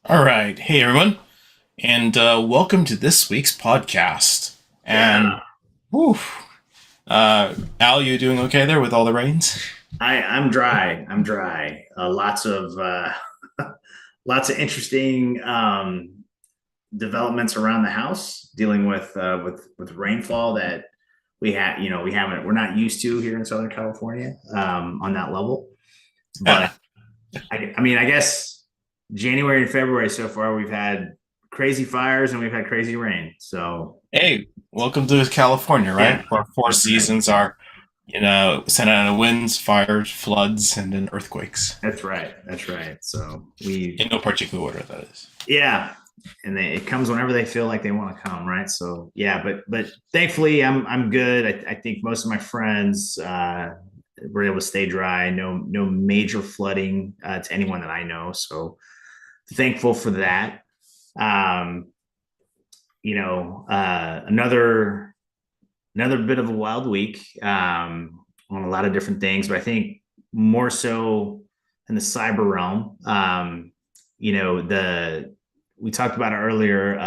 All right. Hey, everyone. And welcome to this week's podcast. And, Yeah, whew, Al, you doing okay there with all the rains? I'm dry. I'm dry. Lots of interesting developments around the house, dealing with rainfall that we're not used to here in Southern California on that level. But I guess January and February so far we've had crazy fires and we've had crazy rain. So Hey, welcome to California, right? yeah, Our four that's right. seasons are, Santa Ana winds, fires, floods, and then earthquakes. That's right. That's right. So we In no particular order, that is. Yeah, and it comes whenever they feel like they want to come, right? So yeah, but thankfully I'm good. I think most of my friends were able to stay dry. No major flooding to anyone that I know. So thankful for that. Um, another bit of a wild week on a lot of different things, but I think more so in the cyber realm. The we talked about it earlier.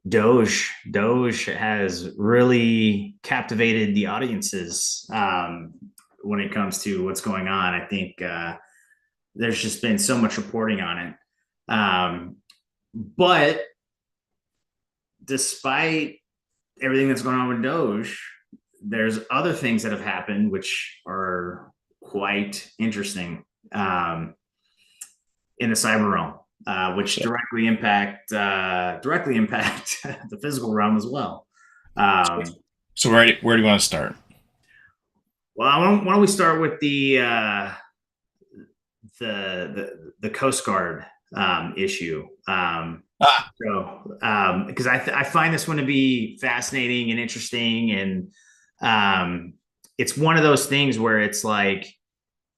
Doge has really captivated the audiences when it comes to what's going on. I think there's just been so much reporting on it. But despite everything that's going on with Doge, there's other things that have happened which are quite interesting in the cyber realm, which Yeah. directly impact the physical realm as well. So, Um, so where do you want to start? well, why don't we start with the Coast Guard issue? Ah, Because I find this one to be fascinating and interesting, and it's one of those things where it's like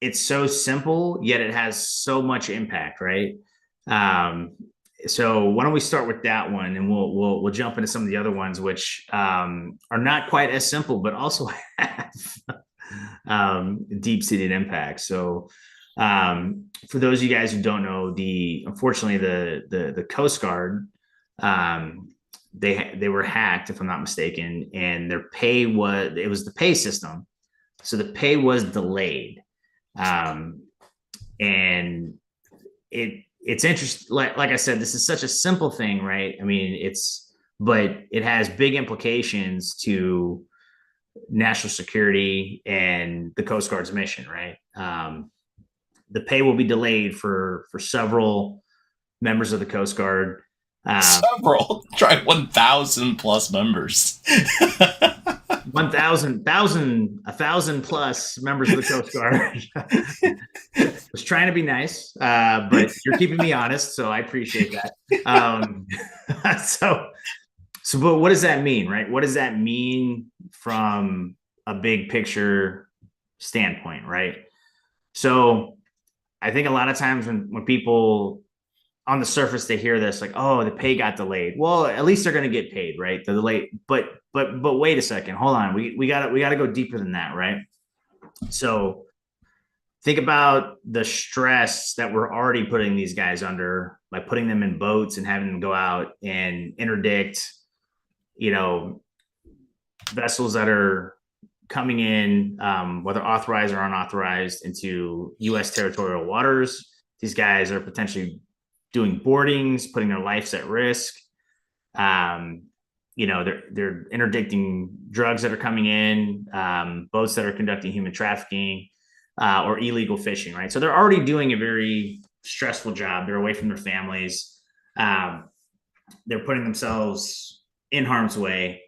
it's so simple yet it has so much impact, right? Um, so why don't we start with that one, and we'll jump into some of the other ones, which are not quite as simple, but also have deep seated impact. So for those of you guys who don't know, the unfortunately the Coast Guard, um, they were hacked, if I'm not mistaken, and their pay was the pay system, so the pay was delayed, um, and it's interesting. Like I said, this is such a simple thing, right? I mean, but it has big implications to national security and the Coast Guard's mission, right? The pay will be delayed for several members of the Coast Guard. Um, several. Try 1,000 plus members. 1,000 plus members of the Coast Guard. Was trying to be nice, but you're keeping me honest, so I appreciate that. So, but what does that mean, right? What does that mean from a big picture standpoint, right? So, I think a lot of times when people on the surface they hear this like, oh, the pay got delayed. Well, at least they're going to get paid, right? The delay, but wait a second, hold on, we got to go deeper than that, right? So think about the stress that we're already putting these guys under by putting them in boats and having them go out and interdict, you know, vessels that are coming in, whether authorized or unauthorized, into U.S. territorial waters. These guys are potentially doing boardings, putting their lives at risk. Um, they're interdicting drugs that are coming in, boats that are conducting human trafficking, or illegal fishing, right? So they're already doing a very stressful job. They're away from their families. Um, they're putting themselves in harm's way.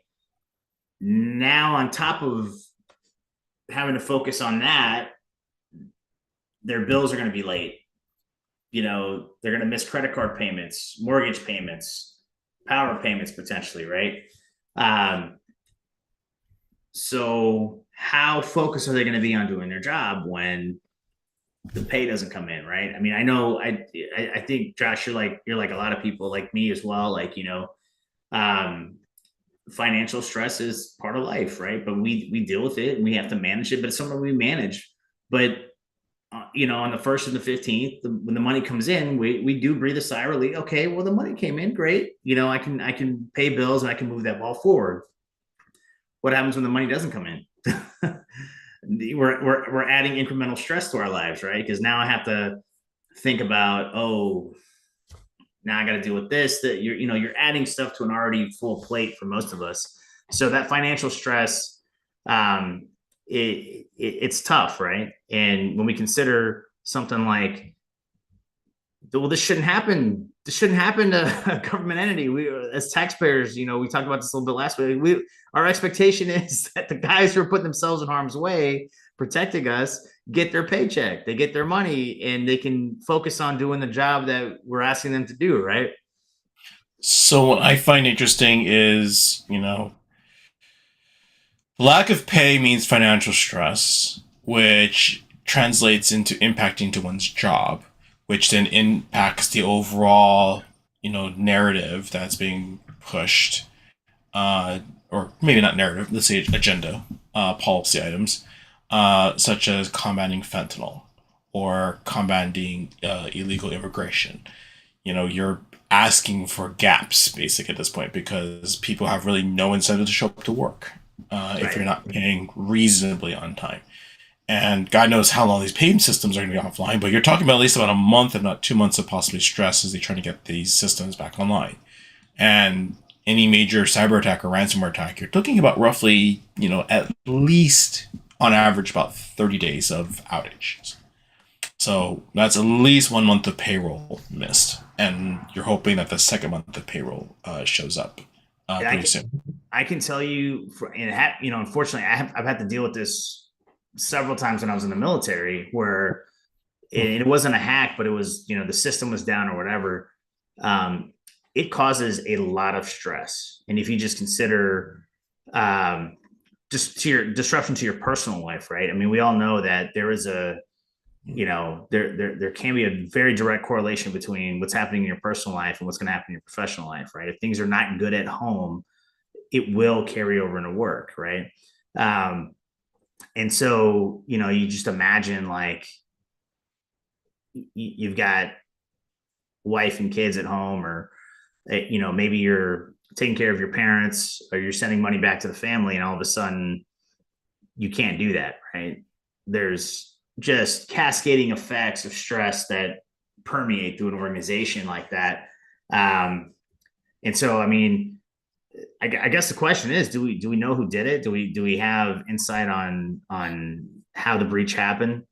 Now, on top of having to focus on that, their bills are going to be late. They're going to miss credit card payments, mortgage payments, power payments potentially, right? Um, so how focused are they going to be on doing their job when the pay doesn't come in, right? I mean, I know I think Josh, you're like a lot of people like me as well. Um, financial stress is part of life, right? But we deal with it and we have to manage it, but it's something we manage. But on the 1st and the 15th, when the money comes in, we do breathe a sigh of relief. Okay, well, the money came in, great. I can pay bills and I can move that ball forward. What happens when the money doesn't come in? We're adding incremental stress to our lives, right? Because now I have to think about, oh, now I got to deal with this. That you're adding stuff to an already full plate for most of us. So that financial stress, it's tough, right? And when we consider something like, well, this shouldn't happen. This shouldn't happen to a government entity. We, as taxpayers, we talked about this a little bit last week. Our expectation is that the guys who are putting themselves in harm's way, protecting us, get their paycheck, they get their money, and they can focus on doing the job that we're asking them to do, right? So what I find interesting is, lack of pay means financial stress, which translates into impacting to one's job, which then impacts the overall, narrative that's being pushed, uh, or maybe not narrative, let's say agenda, policy items, such as combating fentanyl or combating illegal immigration. You're asking for gaps, basically, at this point, because people have really no incentive to show up to work if Right. you're not paying reasonably on time. And God knows how long these payment systems are going to be offline, but you're talking about at least about a month, if not 2 months, of possibly stress as they try to get these systems back online. And any major cyber attack or ransomware attack, you're talking about roughly, at least on average about 30 days of outage. So that's at least 1 month of payroll missed, and you're hoping that the second month of payroll shows up And pretty soon. I can tell you, unfortunately, I've had to deal with this several times when I was in the military, where it wasn't a hack, but it was, the system was down or whatever. It causes a lot of stress. And if you just consider, just to your disruption to your personal life, right? I mean, we all know that there is there can be a very direct correlation between what's happening in your personal life and what's going to happen in your professional life, right? If things are not good at home, it will carry over into work, right? Um, and so, you just imagine, like, you've got wife and kids at home, or maybe you're taking care of your parents, or you're sending money back to the family, and all of a sudden you can't do that, right? There's just cascading effects of stress that permeate through an organization like that. And so, I mean, I guess the question is, do we know who did it? Do we have insight on how the breach happened?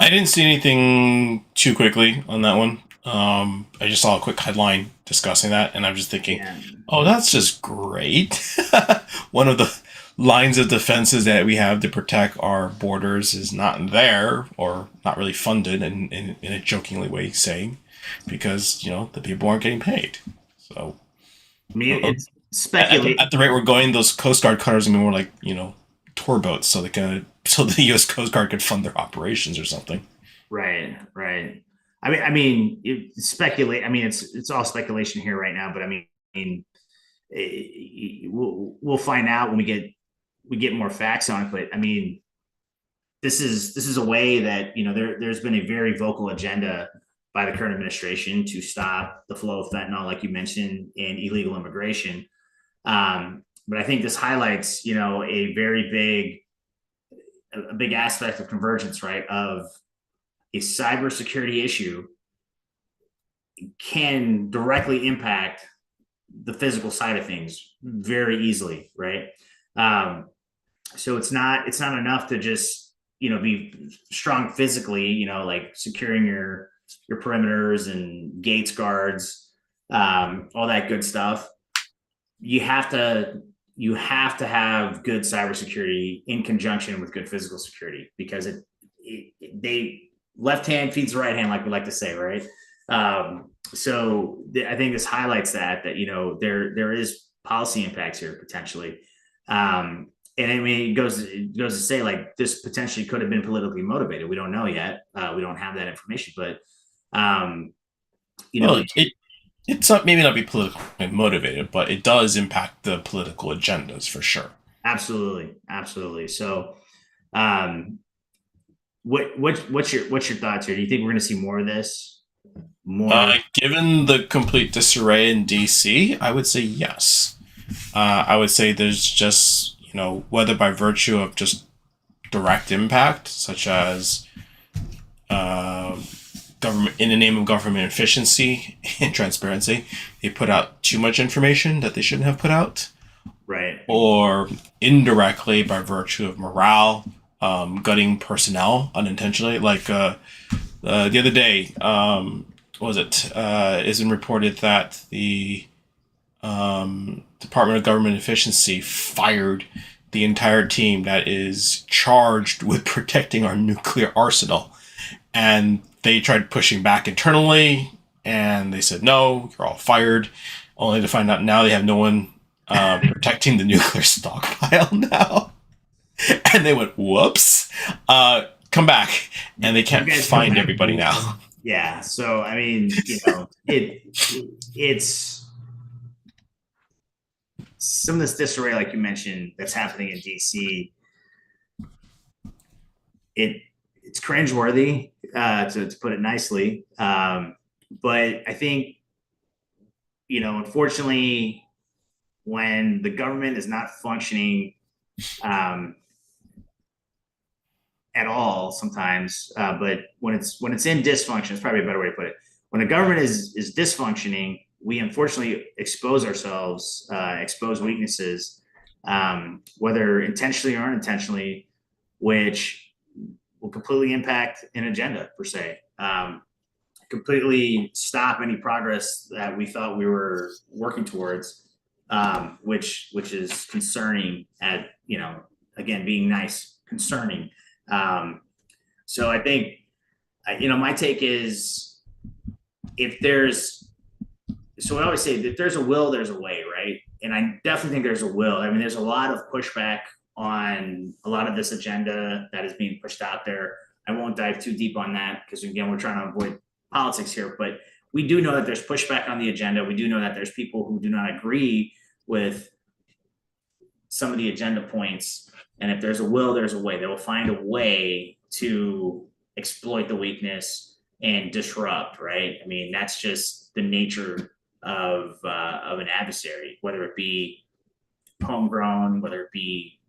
I didn't see anything too quickly on that one. I just saw a quick headline discussing that, and I'm just thinking, Yeah. oh, that's just great. One of the lines of defenses that we have to protect our borders is not there, or not really funded, in a jokingly way saying, because, the people aren't getting paid. So I mean, uh, it's speculate. at the rate we're going, those Coast Guard cutters are going to be more like, tour boats, so the U.S. Coast Guard could fund their operations or something. Right, right. Speculate. I mean, it's all speculation here right now, but I mean, we'll find out when we get more facts on it. But I mean, this is a way that, there's been a very vocal agenda by the current administration to stop the flow of fentanyl, like you mentioned, and illegal immigration. But I think this highlights, a big aspect of convergence, right? Of a cybersecurity issue can directly impact the physical side of things very easily, right? Um, so it's not enough to just, be strong physically, like securing your perimeters and gates, guards, all that good stuff. You have to have good cybersecurity in conjunction with good physical security, because they left hand feeds the right hand, like we like to say, right? I think this highlights that there is policy impacts here potentially. And I mean, it goes to say, like, this potentially could have been politically motivated. We don't know yet. We don't have that information, but um, you know, Well, it's not, maybe not be politically motivated, but it does impact the political agendas for sure. absolutely, absolutely. So, um, what's your thoughts here? Do you think we're going to see more of this? More, Given the complete disarray in DC, I would say yes. I would say there's just, whether by virtue of just direct impact, such as uh, government, in the name of government efficiency and transparency, they put out too much information that they shouldn't have put out, right? or indirectly by virtue of morale, gutting personnel unintentionally. Like the other day, what was it? It's been reported that the Department of Government Efficiency fired the entire team that is charged with protecting our nuclear arsenal. And they tried pushing back internally, and they said, no, you're all fired, only to find out now they have no one protecting the nuclear stockpile now. And they went, whoops, come back. And they You can't guys come find back. everybody now. Yeah. So I mean, it's some of this disarray, like you mentioned, that's happening in DC. It's cringeworthy, to put it nicely. But I think, unfortunately, when the government is not functioning um, at all, sometimes, but when it's in dysfunction, it's probably a better way to put it. When a government is dysfunctioning, we unfortunately expose ourselves, expose weaknesses, whether intentionally or unintentionally, which will completely impact an agenda per se. Completely stop any progress that we thought we were working towards, which is concerning. At again, being nice, concerning. Um, so I think, my take is, if there's so I always say that there's a will, there's a way, right? And I definitely think there's a will. I mean, there's a lot of pushback on a lot of this agenda that is being pushed out there. I won't dive too deep on that because, again, we're trying to avoid politics here, but we do know that there's pushback on the agenda. We do know that there's people who do not agree with some of the agenda points. And if there's a will, there's a way. They will find a way to exploit the weakness and disrupt, right? I mean, that's just the nature of an adversary, whether it be homegrown, whether it be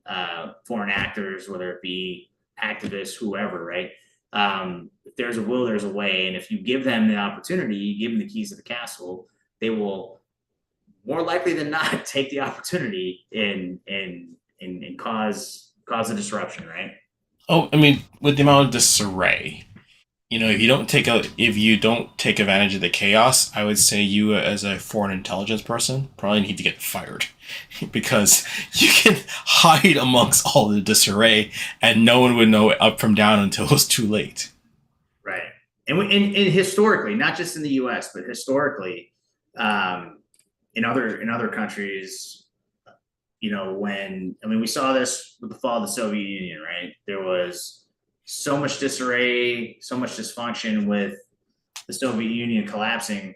foreign actors, whether it be activists, whoever, right? If there's a will, there's a way, and if you give them the opportunity, you give them the keys to the castle, they will more likely than not take the opportunity and cause a disruption, right? Oh, I mean, with the amount of disarray, if you don't take advantage of the chaos, I would say you, as a foreign intelligence person, probably need to get fired because you can hide amongst all the disarray and no one would know up from down until it was too late. Right. And historically, not just in the U.S., but historically, um, in other countries, when I mean, we saw this with the fall of the Soviet Union, right? There was so much disarray, so much dysfunction with the Soviet Union collapsing.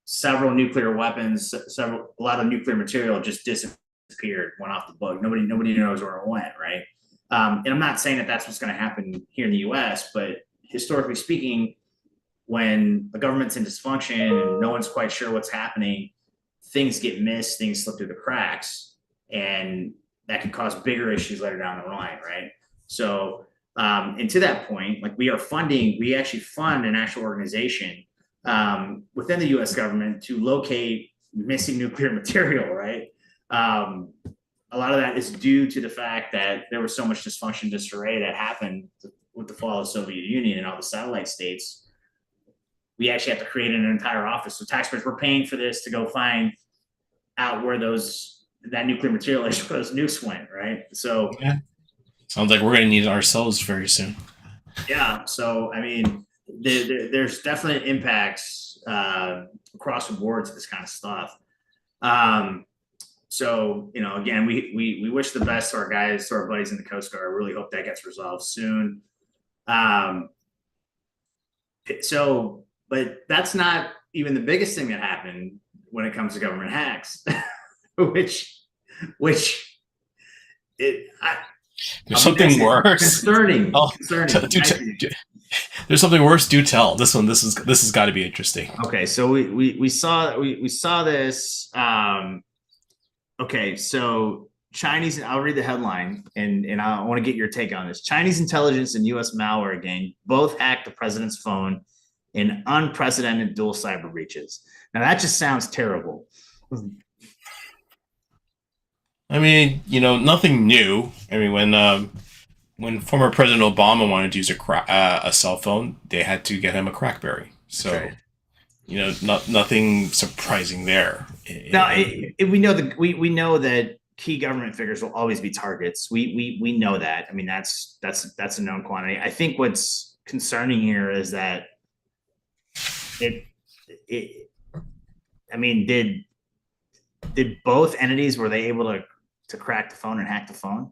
Several nuclear weapons, a lot of nuclear material just disappeared, went off the book. Nobody knows where it went, right? And I'm not saying that that's what's going to happen here in the U.S., but historically speaking, when the government's in dysfunction and no one's quite sure what's happening, things get missed, things slip through the cracks, and that can cause bigger issues later down the line, right? So, and to that point, like, we actually fund an actual organization within the U.S. government to locate missing nuclear material, right? Um, a lot of that is due to the fact that there was so much dysfunction, disarray that happened with the fall of the Soviet Union and all the satellite states. We actually have to create an entire office. So taxpayers were paying for this to go find out where that nuclear material is, where those nukes went, right? So Yeah. Sounds like we're going to need it ourselves very soon. yeah, so I mean, there's definite impacts across the board to this kind of stuff. Um, so again, we wish the best to our guys, to our buddies in the Coast Guard. I really hope that gets resolved soon. Um, so, but that's not even the biggest thing that happened when it comes to government hacks, which which it There's I'll be something nice. worse. Concerning. Oh, Concerning. Nice. there's something worse. Do tell. This has got to be interesting. Okay, so we saw this. Okay, so Chinese. I'll read the headline, and I want to get your take on this. Chinese intelligence and U.S. malware gang both hacked the president's phone in unprecedented dual cyber breaches. Now that just sounds terrible. I mean, nothing new. I mean, when former President Obama wanted to use a cell phone, they had to get him a CrackBerry. That's right. So, nothing surprising there. Now we know that key government figures will always be targets. We know that. I mean, that's a known quantity. I think what's concerning here is that it. I mean, did both entities, were they able to crack the phone and hack the phone?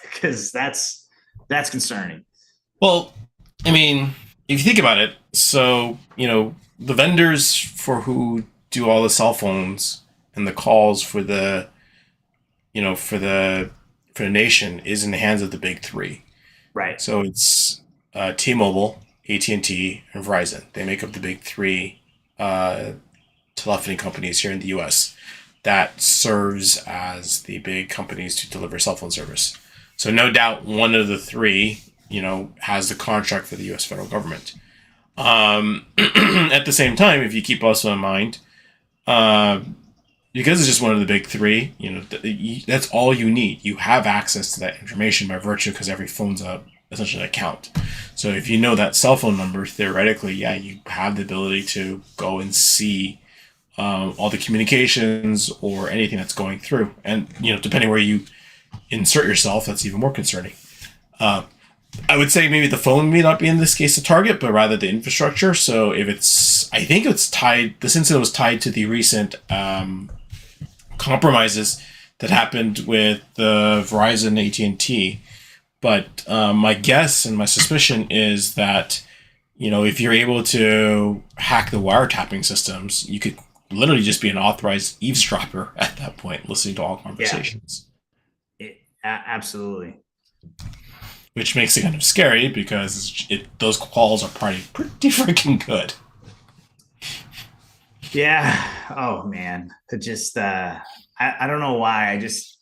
Because that's concerning. Well, I mean, if you think about it, so the vendors for who do all the cell phones and the calls for the for the nation is in the hands of the big three. Right. So it's T-Mobile, AT&T, and Verizon. They make up the big three telephony companies here in the U.S. that serves as the big companies to deliver cell phone service. So no doubt one of the three, has the contract for the U.S. federal government. At the same time, if you keep also in mind, because it's just one of the big three, that's all you need. You have access to that information by virtue because every phone's essentially an account. So if you know that cell phone number, theoretically, yeah, you have the ability to go and see all the communications or anything that's going through. And, depending where you insert yourself, that's even more concerning. I would say maybe the phone may not be in this case a target, but rather the infrastructure. So I think it's tied, this incident was tied to the recent compromises that happened with the Verizon AT&T. But my guess and my suspicion is that, if you're able to hack the wiretapping systems, you could literally just be an authorized eavesdropper at that point, listening to all conversations. Yeah. Absolutely. Which makes it kind of scary because those calls are pretty freaking good. Yeah. Oh man. It just I don't know why. I just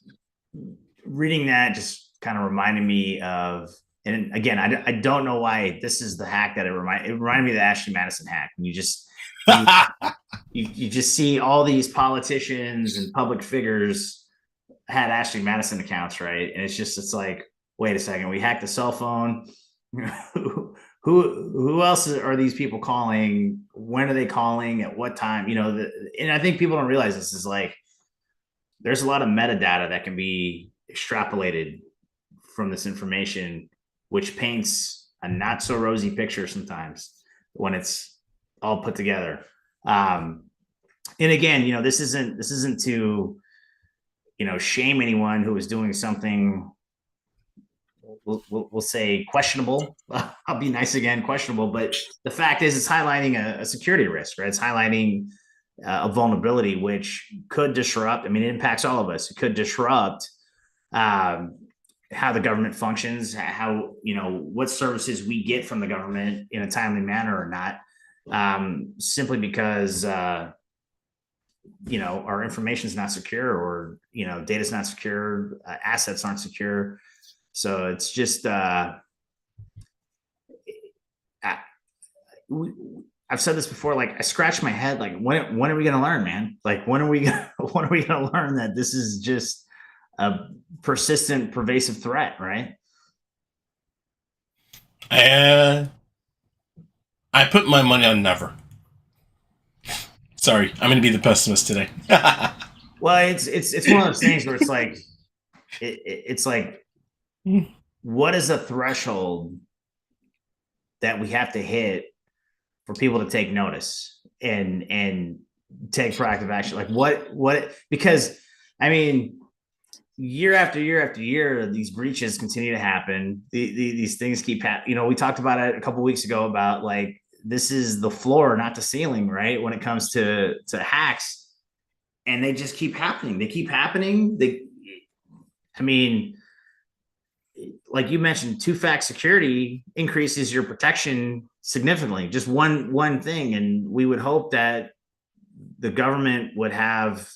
reading that just kind of reminded me of, and again, I don't know why this is the hack that it reminded me of the Ashley Madison hack. And you just see all these politicians and public figures had Ashley Madison accounts, right? And it's like, wait a second, we hacked the cell phone. Who else are these people calling? When are they calling? At what time? And I think people don't realize this is like, there's a lot of metadata that can be extrapolated from this information, which paints a not so rosy picture sometimes when it's all put together. And again, this isn't to, shame anyone who is doing something, we'll say questionable. I'll be nice again, questionable. But the fact is, it's highlighting a security risk, right? It's highlighting a vulnerability which could disrupt. I mean, it impacts all of us. It could disrupt how the government functions, how, what services we get from the government in a timely manner or not, simply because, our information is not secure, or, data is not secure, assets aren't secure. So it's just, I've said this before, like I scratch my head, like when are we going to learn, man? Like when are we going to learn that this is just a persistent, pervasive threat, right? I put my money on never. Sorry, I'm going to be the pessimist today. Well, it's one of those things where it's like, it's like, what is a threshold that we have to hit for people to take notice and take proactive action? Like what, because I mean, year after year after year, these breaches continue to happen. These things keep happening. We talked about it a couple of weeks ago about like, this is the floor, not the ceiling, right? When it comes to hacks, and they just keep happening. They keep happening. I mean, like you mentioned, two-factor security increases your protection significantly. Just one thing, and we would hope that the government would have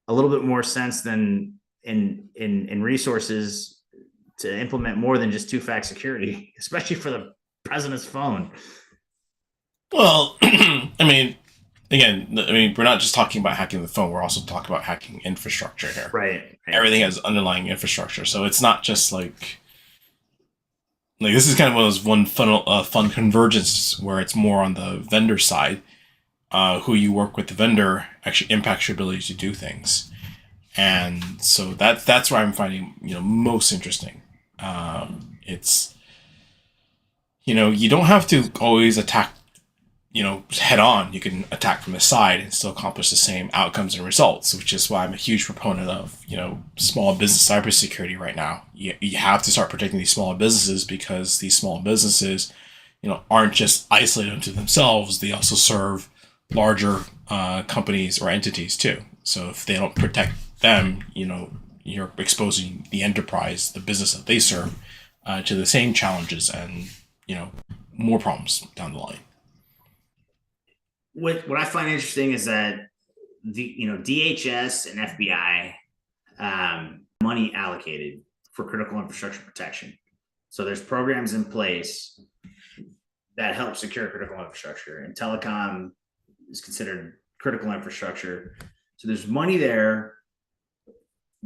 a little bit more sense than in resources to implement more than just two-factor security, especially for the president's phone. Well, I mean, again, I mean, we're not just talking about hacking the phone. We're also talking about hacking infrastructure here. Right. Right. Everything has underlying infrastructure, so it's not just like this is kind of one of those fun convergence where it's more on the vendor side. Who you work with the vendor actually impacts your ability to do things, and so that's where I'm finding most interesting. It's you don't have to always attack head on. You can attack from the side and still accomplish the same outcomes and results, which is why I'm a huge proponent of small business cybersecurity right now. You have to start protecting these small businesses because these small businesses aren't just isolated unto themselves. They also serve larger companies or entities too. So if they don't protect them, you're exposing the enterprise, the business that they serve, to the same challenges and more problems down the line. What I find interesting is that DHS and FBI money allocated for critical infrastructure protection. So there's programs in place that help secure critical infrastructure, and telecom is considered critical infrastructure. So there's money there.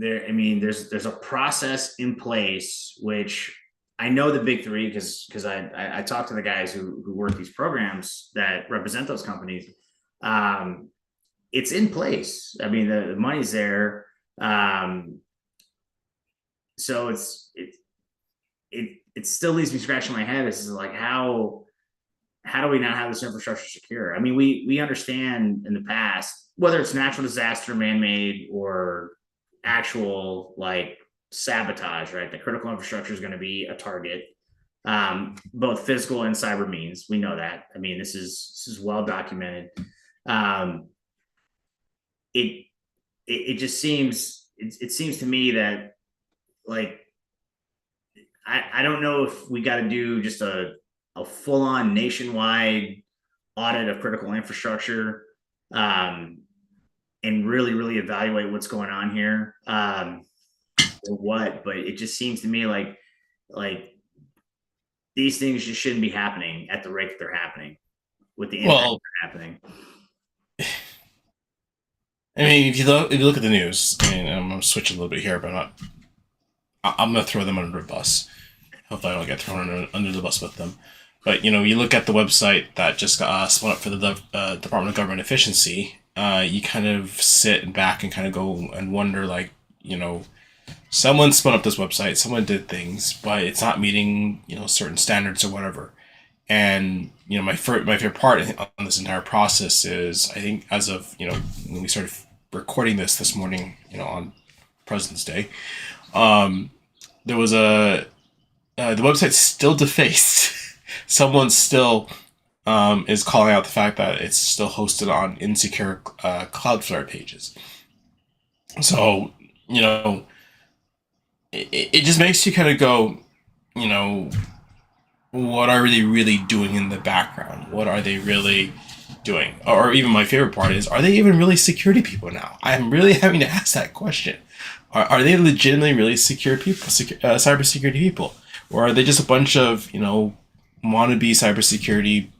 I mean, there's a process in place, which I know the big three because I talk to the guys who work these programs that represent those companies. It's in place. I mean, the money's there. So it still leaves me scratching my head. This is like how do we not have this infrastructure secure? I mean, we understand in the past, whether it's natural disaster, man-made, or actual like sabotage, right? The critical infrastructure is going to be a target, both physical and cyber means. We know that. I mean, this is well documented. It just seems it seems to me that like I don't know if we got to do just a full-on nationwide audit of critical infrastructure, and really evaluate what's going on here, or what. But it just seems to me like these things just shouldn't be happening at the rate that they're happening, with the impact they're happening. I mean, if you look at the news, I mean, I'm gonna switch a little bit here, but I'm gonna throw them under a bus. Hopefully, I don't get thrown under the bus with them. But you look at the website that just got spun up for the Department of Government Efficiency. You kind of sit back and kind of go and wonder, like, someone spun up this website, someone did things, but it's not meeting certain standards or whatever. And my favorite part on this entire process is, I think, as of when we started recording this morning, on President's Day, there was the website's still defaced. Someone still is calling out the fact that it's still hosted on insecure Cloudflare pages. So it just makes you kind of go, what are they really doing in the background? What are they really doing? Or even my favorite part is, are they even really security people now? I'm really having to ask that question. Are they legitimately really secure people, cybersecurity people? Or are they just a bunch of, wannabe cybersecurity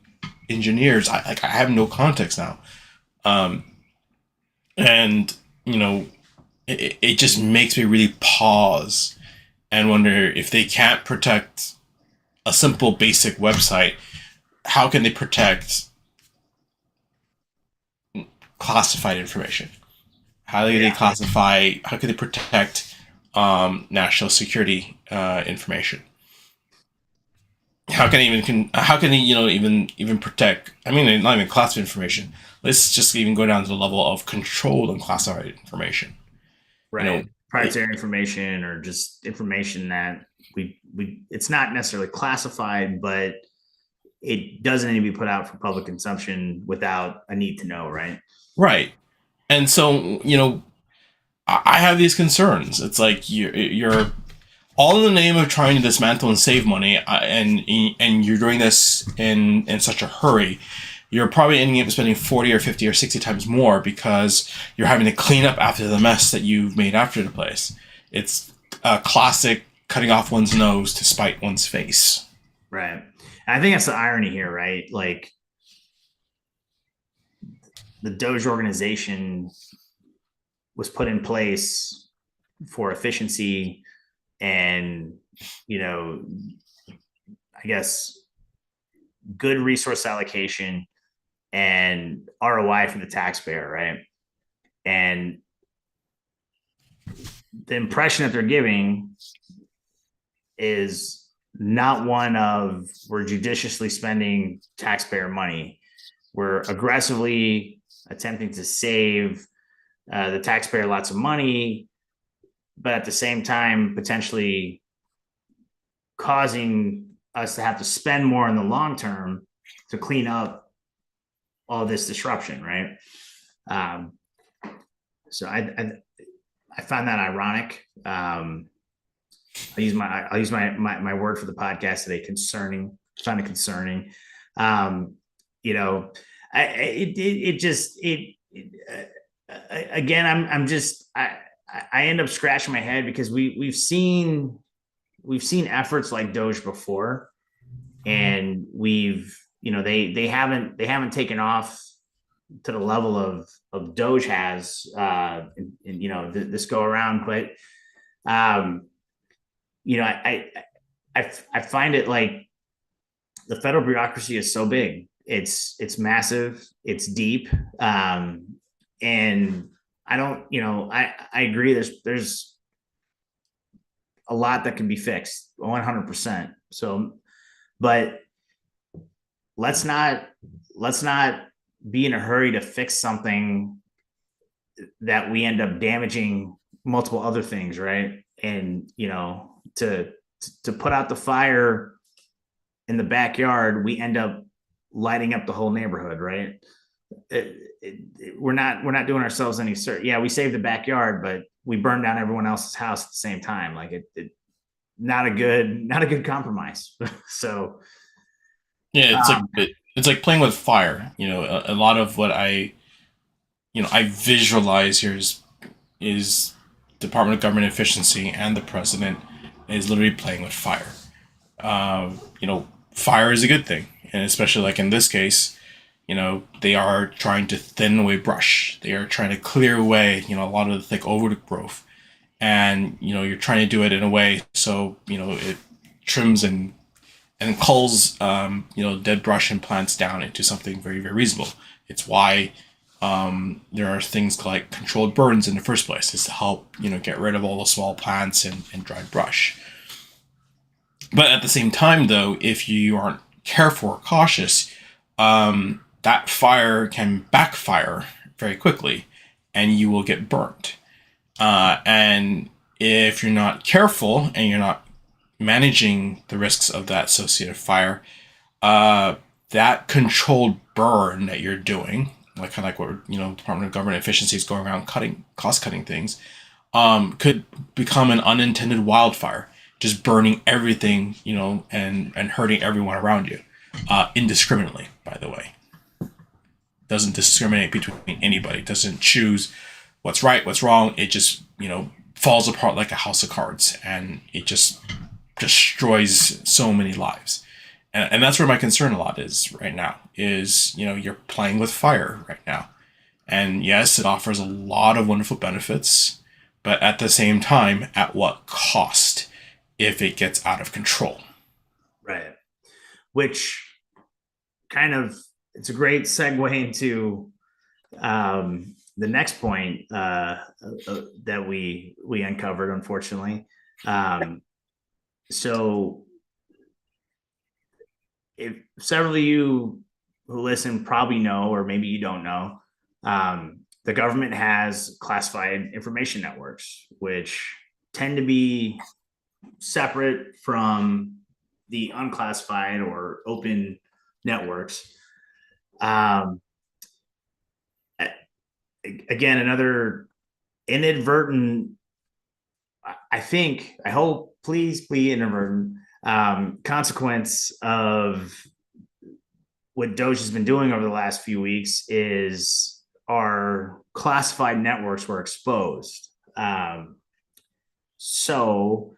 engineers? I have no context now. And, it just makes me really pause and wonder, if they can't protect a simple basic website, how can they protect classified information? How do they classify? How can they protect national security information? How can they even protect? I mean, not even classified information. Let's just even go down to the level of controlled and classified information. Right. Proprietary information, or just information that we it's not necessarily classified, but it doesn't need to be put out for public consumption without a need to know, right? Right. And so, I have these concerns. It's like you're all in the name of trying to dismantle and save money, and you're doing this in such a hurry, you're probably ending up spending 40 or 50 or 60 times more because you're having to clean up after the mess that you've made after the place. It's a classic cutting off one's nose to spite one's face. Right. And I think that's the irony here, right? Like the Doge organization was put in place for efficiency and, you know, I guess good resource allocation and ROI for the taxpayer, right? And the impression that they're giving is not one of we're judiciously spending taxpayer money. We're aggressively attempting to save the taxpayer lots of money, but at the same time, potentially causing us to have to spend more in the long term to clean up all this disruption, right? Um, so I find that ironic. I'll use my word for the podcast today. Concerning. I find it concerning. You know, again. I end up scratching my head because we've seen efforts like Doge before, and they haven't taken off to the level of Doge has this go around, but I find it like the federal bureaucracy is so big. It's massive. It's deep. And I don't, I agree. There's a lot that can be fixed 100%. So, but let's not be in a hurry to fix something that we end up damaging multiple other things. Right. And, to put out the fire in the backyard, we end up lighting up the whole neighborhood. Right. We're not doing ourselves any service. Yeah, we saved the backyard, but we burned down everyone else's house at the same time. Like not a good compromise. So Yeah, it's like playing with fire. A lot of what I visualize here is Department of Government Efficiency and the president is literally playing with fire. Fire is a good thing, and especially like in this case, they are trying to thin away brush. They are trying to clear away, a lot of the thick overgrowth, and you're trying to do it in a way so it trims and culls dead brush and plants down into something very, very reasonable. It's why there are things like controlled burns in the first place, is to help get rid of all the small plants and dried brush. But at the same time, though, if you aren't careful or cautious, that fire can backfire very quickly, and you will get burnt. And if you're not careful and you're not managing the risks of that associated fire, that controlled burn that you're doing, like kind of like what Department of Government Efficiency is going around cost cutting things, could become an unintended wildfire, just burning everything, and hurting everyone around you, indiscriminately. By the way, doesn't discriminate between anybody. Doesn't choose what's right, what's wrong. It just falls apart like a house of cards, and it just destroys so many lives. And that's where my concern a lot is right now, is you're playing with fire right now. And yes, it offers a lot of wonderful benefits, but at the same time, at what cost if it gets out of control? Right. Which kind of, it's a great segue into the next point that we uncovered, unfortunately. So if several of you who listen probably know, or maybe you don't know, the government has classified information networks, which tend to be separate from the unclassified or open networks. Again, another inadvertent, I hope please inadvertent consequence of what Doge has been doing over the last few weeks is our classified networks were exposed. So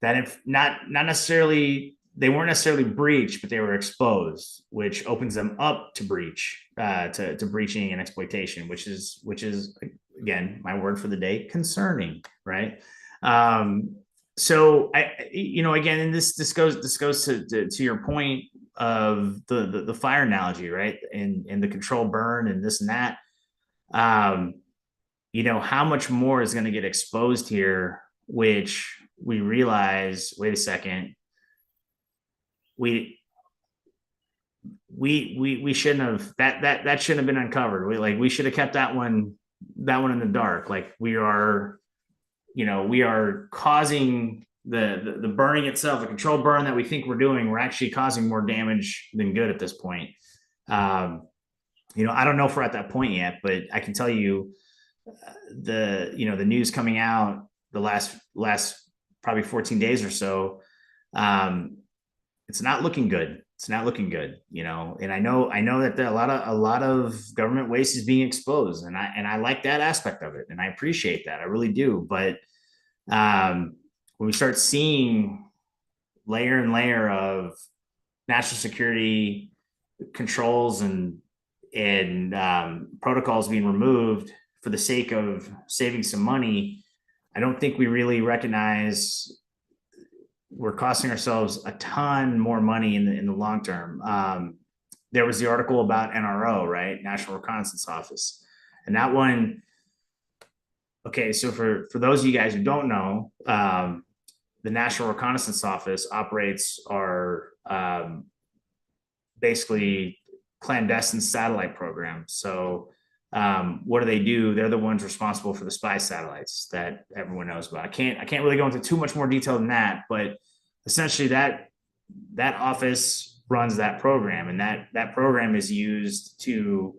that if not necessarily they weren't necessarily breached, but they were exposed, which opens them up to breach, to breaching and exploitation, which is again my word for the day, concerning, right? So again, and this goes to your point of the fire analogy, right? And the control burn and this and that. Um, how much more is going to get exposed here, which we realize, wait a second, we we shouldn't have that shouldn't have been uncovered. We should have kept that one in the dark. Like we are causing the burning itself, the controlled burn that we think we're doing. We're actually causing more damage than good at this point. I don't know if we're at that point yet, but I can tell you the news coming out the last probably 14 days or so. It's not looking good. It's not looking good, and I know that a lot of government waste is being exposed, and I like that aspect of it, and I appreciate that. I really do. But when we start seeing layer and layer of national security controls and protocols being removed for the sake of saving some money, I don't think we really recognize we're costing ourselves a ton more money in the long term. There was the article about NRO, right? National Reconnaissance Office. And that one, okay, so for those of you guys who don't know, the National Reconnaissance Office operates our basically clandestine satellite program. So what do? They're the ones responsible for the spy satellites that everyone knows about. I can't really go into too much more detail than that, but essentially that office runs that program, and that program is used to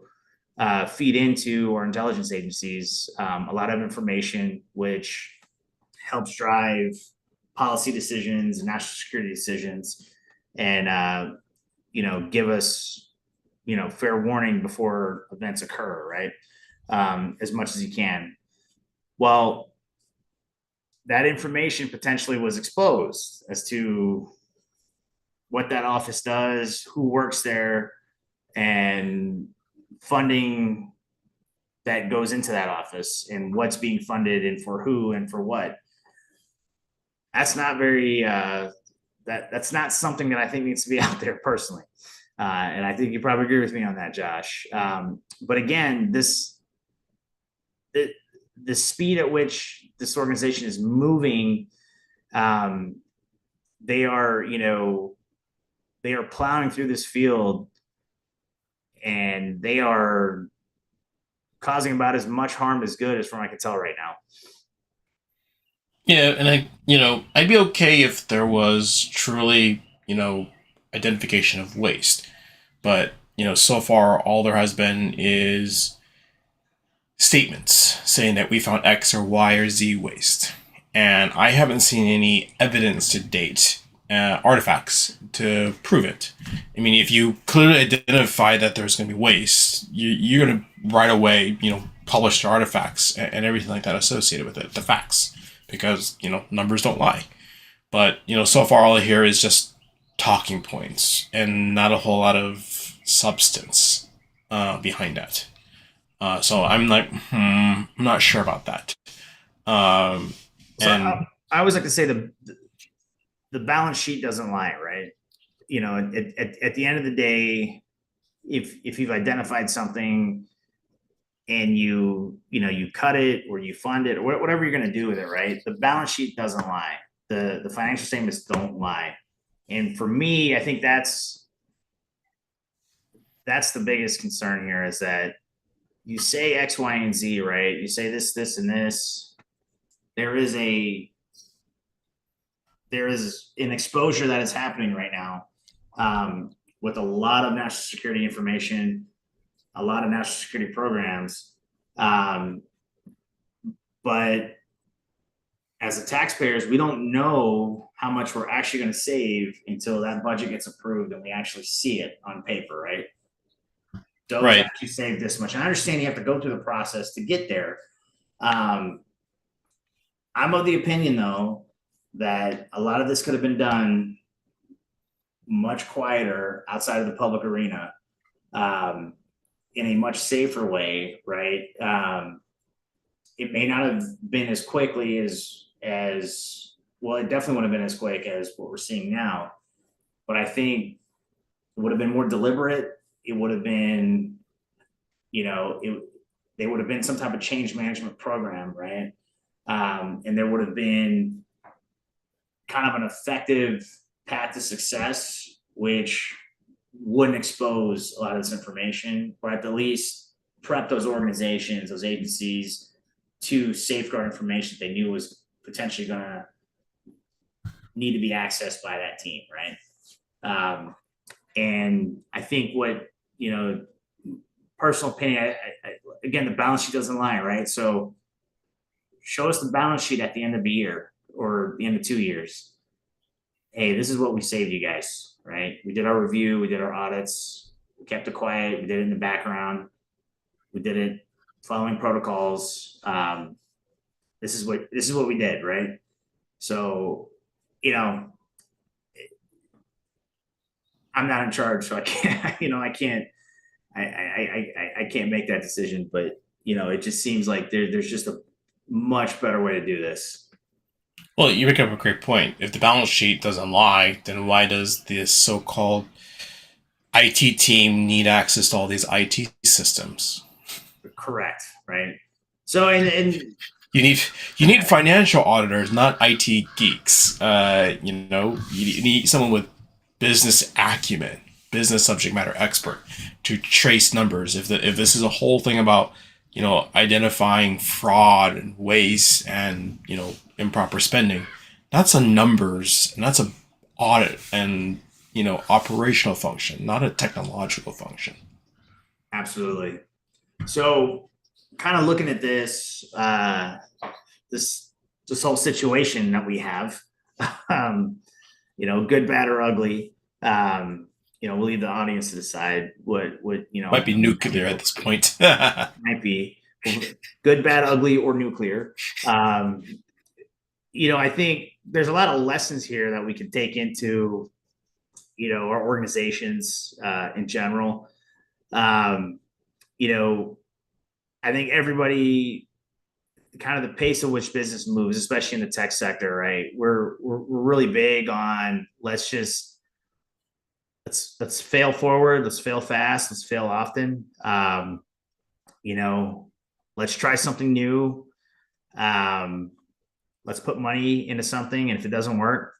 feed into our intelligence agencies a lot of information, which helps drive policy decisions and national security decisions, and give us fair warning before events occur, right? As much as you can. Well, that information potentially was exposed as to what that office does, who works there, and funding that goes into that office, and what's being funded and for who and for what. That's not very that's not something that I think needs to be out there personally. And I think you probably agree with me on that, Josh. But again, the speed at which this organization is moving, they are plowing through this field, and they are causing about as much harm as good, as from I can tell right now. Yeah, and I'd be okay if there was truly, identification of waste. But, so far all there has been is statements saying that we found X or Y or Z waste. And I haven't seen any evidence to date, artifacts to prove it. I mean, if you clearly identify that there's going to be waste, you're going to right away, publish the artifacts and everything like that associated with it, the facts, because, numbers don't lie. But, so far all I hear is just talking points and not a whole lot of substance behind that. So I'm like, I'm not sure about that. So And I always like to say the balance sheet doesn't lie, right? At the end of the day, if you've identified something and you cut it or you fund it or whatever you're going to do with it, right? The balance sheet doesn't lie. The financial statements don't lie. And for me, I think that's the biggest concern here, is that you say X, Y, and Z, right? You say this, and this. There is an exposure that is happening right now, with a lot of national security information, a lot of national security programs. But as the taxpayers, we don't know how much we're actually going to save until that budget gets approved and we actually see it on paper, right? Doe's Right. actually saved this much. I understand you have to go through the process to get there. Um, I'm of the opinion, though, that a lot of this could have been done much quieter outside of the public arena, um, in a much safer way, right? It may not have been as quickly as well. It definitely would have been as quick as what we're seeing now, but I think it would have been more deliberate. It would have been, you know, it there would have been some type of change management program, right? And there would have been kind of an effective path to success, which wouldn't expose a lot of this information, or at the least prep those organizations, those agencies to safeguard information they knew was potentially going to need to be accessed by that team, right? And I think what, you know, personal opinion, again, the balance sheet doesn't lie, right? So show us the balance sheet at the end of the year or the end of 2 years. Hey, this is what we saved you guys, right? We did our review, we did our audits, we kept it quiet, we did it in the background, we did it following protocols. This is what we did, right? So, you know, I'm not in charge, so I can't, I can't make that decision. But it just seems like there's just a much better way to do this. Well, you bring up a great point. If the balance sheet doesn't lie, then why does this so-called IT team need access to all these IT systems? Correct, right? So and You need financial auditors, not IT geeks. You need someone with business acumen, business subject matter expert to trace numbers. If this is a whole thing about identifying fraud and waste and improper spending, that's a numbers and that's a audit and operational function, not a technological function. absolutely. So, kind of looking at this this whole situation that we have, um, good, bad, or ugly. We'll leave the audience to decide what Might be nuclear at this point. might be good, bad, ugly, or nuclear. Um, I think there's a lot of lessons here that we can take into our organizations in general. Um, you know, I think everybody kind of the pace at which business moves, especially in the tech sector, right? We're really big on let's fail forward, let's fail fast, let's fail often. You know, let's try something new. Um, let's put money into something, and if it doesn't work,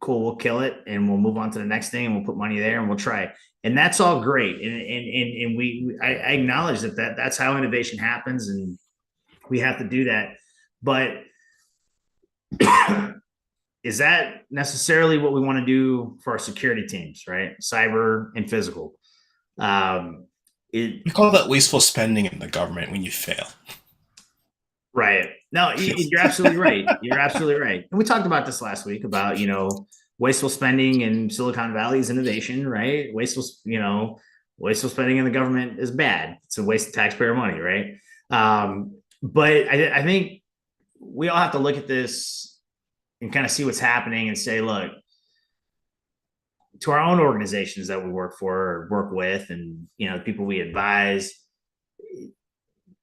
cool, we'll kill it and we'll move on to the next thing and we'll put money there and we'll try. And that's all great. And I acknowledge that's how innovation happens and we have to do that. But is that necessarily what we want to do for our security teams, right? Cyber and physical. You call that wasteful spending in the government when you fail. Right. No, you're absolutely right. You're absolutely right. And we talked about this last week about, wasteful spending in Silicon Valley's innovation, right? Wasteful spending in the government is bad. It's a waste of taxpayer money, right? But I think we all have to look at this and kind of see what's happening and say, look, to our own organizations that we work for or work with and, the people we advise,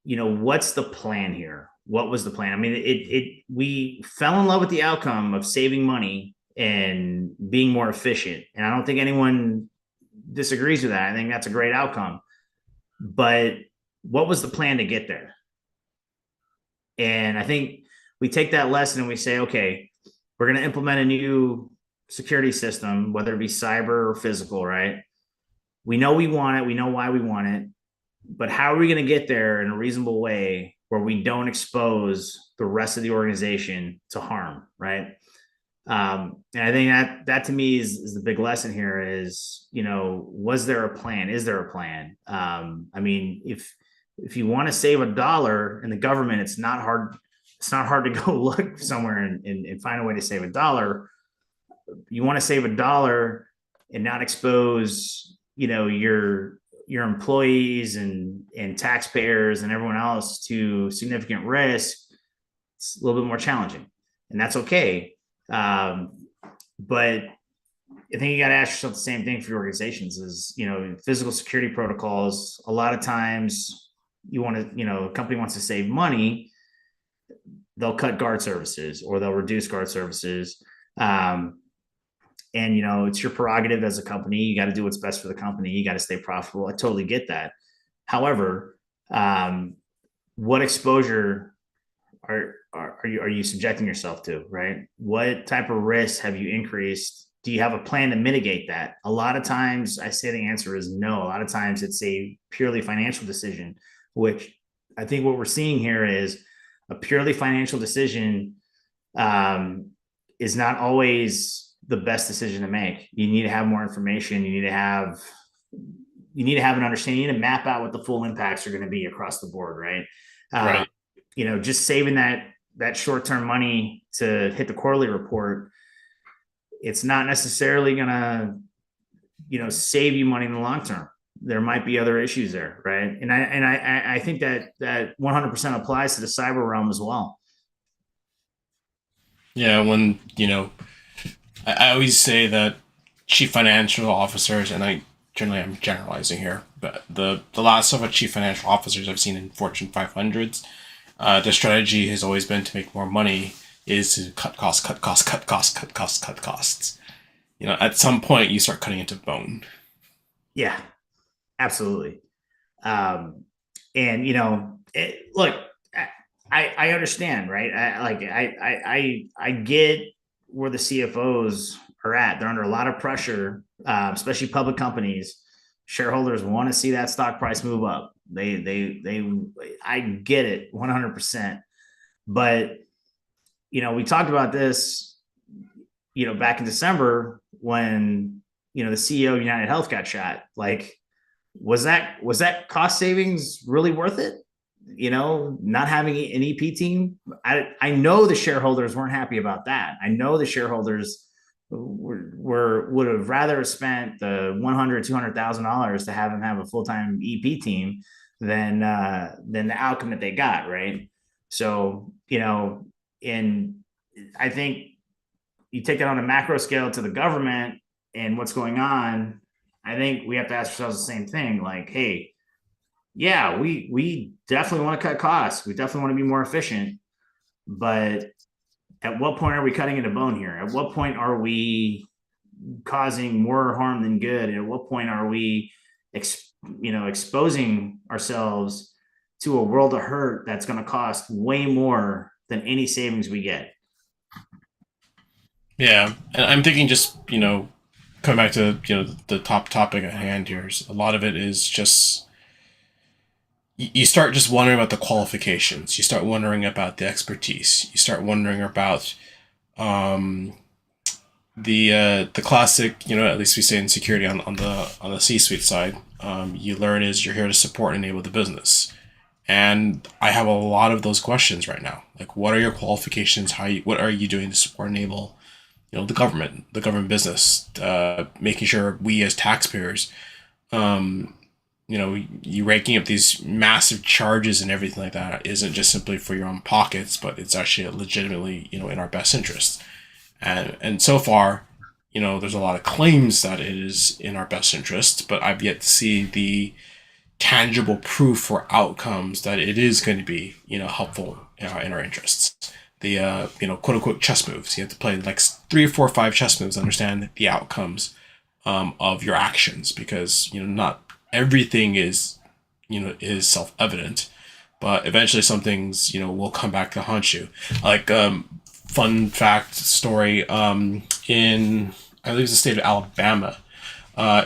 what's the plan here? What was the plan? I mean, we fell in love with the outcome of saving money and being more efficient. And I don't think anyone disagrees with that. I think that's a great outcome. But what was the plan to get there? And I think we take that lesson and we say, okay, we're going to implement a new security system, whether it be cyber or physical, right? We know we want it. We know why we want it. But how are we going to get there in a reasonable way where we don't expose the rest of the organization to harm, right? And I think that to me is the big lesson here is, was there a plan? Is there a plan? I mean, if you want to save $1 in the government, it's not hard. it's not hard to go look somewhere and find a way to save $1. You want to save $1 and not expose, your employees and taxpayers and everyone else to significant risk. It's a little bit more challenging, and that's okay. But I think you got to ask yourself the same thing for your organizations is, physical security protocols. A lot of times you want to, a company wants to save money, they'll cut guard services or they'll reduce guard services. And it's your prerogative as a company. You got to do what's best for the company. You got to stay profitable. I totally get that. However, what exposure are you subjecting yourself to, right? What type of risks have you increased? Do you have a plan to mitigate that? A lot of times I say the answer is no. A lot of times it's a purely financial decision, which I think what we're seeing here is a purely financial decision is not always the best decision to make. You need to have more information. You need to have an understanding. You need to map out what the full impacts are going to be across the board, right? Right. Just saving that short-term money to hit the quarterly report, it's not necessarily going to, save you money in the long term. There might be other issues there, right? And I think that 100% applies to the cyber realm as well. Yeah, when I always say that chief financial officers, and I'm generalizing here, but the last of the chief financial officers I've seen in Fortune 500s, the strategy has always been to make more money, is to cut costs, cut costs, cut costs, cut costs, cut costs. At some point you start cutting into bone. Yeah, absolutely. And look, I understand, right? I get where the CFOs are at. They're under a lot of pressure, especially public companies. Shareholders want to see that stock price move up. I get it 100%. But, we talked about this, back in December when, the CEO of United Health got shot. Like, was that cost savings really worth it? Not having an EP team. I know the shareholders weren't happy about that. I know the shareholders would have rather spent the $100,000-$200,000 to have them have a full-time EP team than the outcome that they got, right? So, and I think you take that on a macro scale to the government and what's going on. I think we have to ask ourselves the same thing. Like, hey, yeah, we definitely want to cut costs. We definitely want to be more efficient. But at what point are we cutting into bone here? At what point are we causing more harm than good? And at what point are we, exposing ourselves to a world of hurt that's going to cost way more than any savings we get? Yeah, and I'm thinking just coming back to the top topic at hand here. A lot of it is just you start just wondering about the qualifications. You start wondering about the expertise. You start wondering about the classic, at least we say in security on the C-suite side, you learn is you're here to support and enable the business. And I have a lot of those questions right now. Like, what are your qualifications? What are you doing to support and enable, the government business, making sure we as taxpayers, you raking up these massive charges and everything like that isn't just simply for your own pockets, but it's actually legitimately, in our best interest. And so far, there's a lot of claims that it is in our best interest, but I've yet to see the tangible proof or outcomes that it is going to be, helpful in our interests. The, quote unquote chess moves. You have to play like 3 or 4 or 5 chess moves to understand the outcomes of your actions, because, not everything is self-evident, but eventually some things, will come back to haunt you. Like, fun fact story, in, I believe it's the state of Alabama,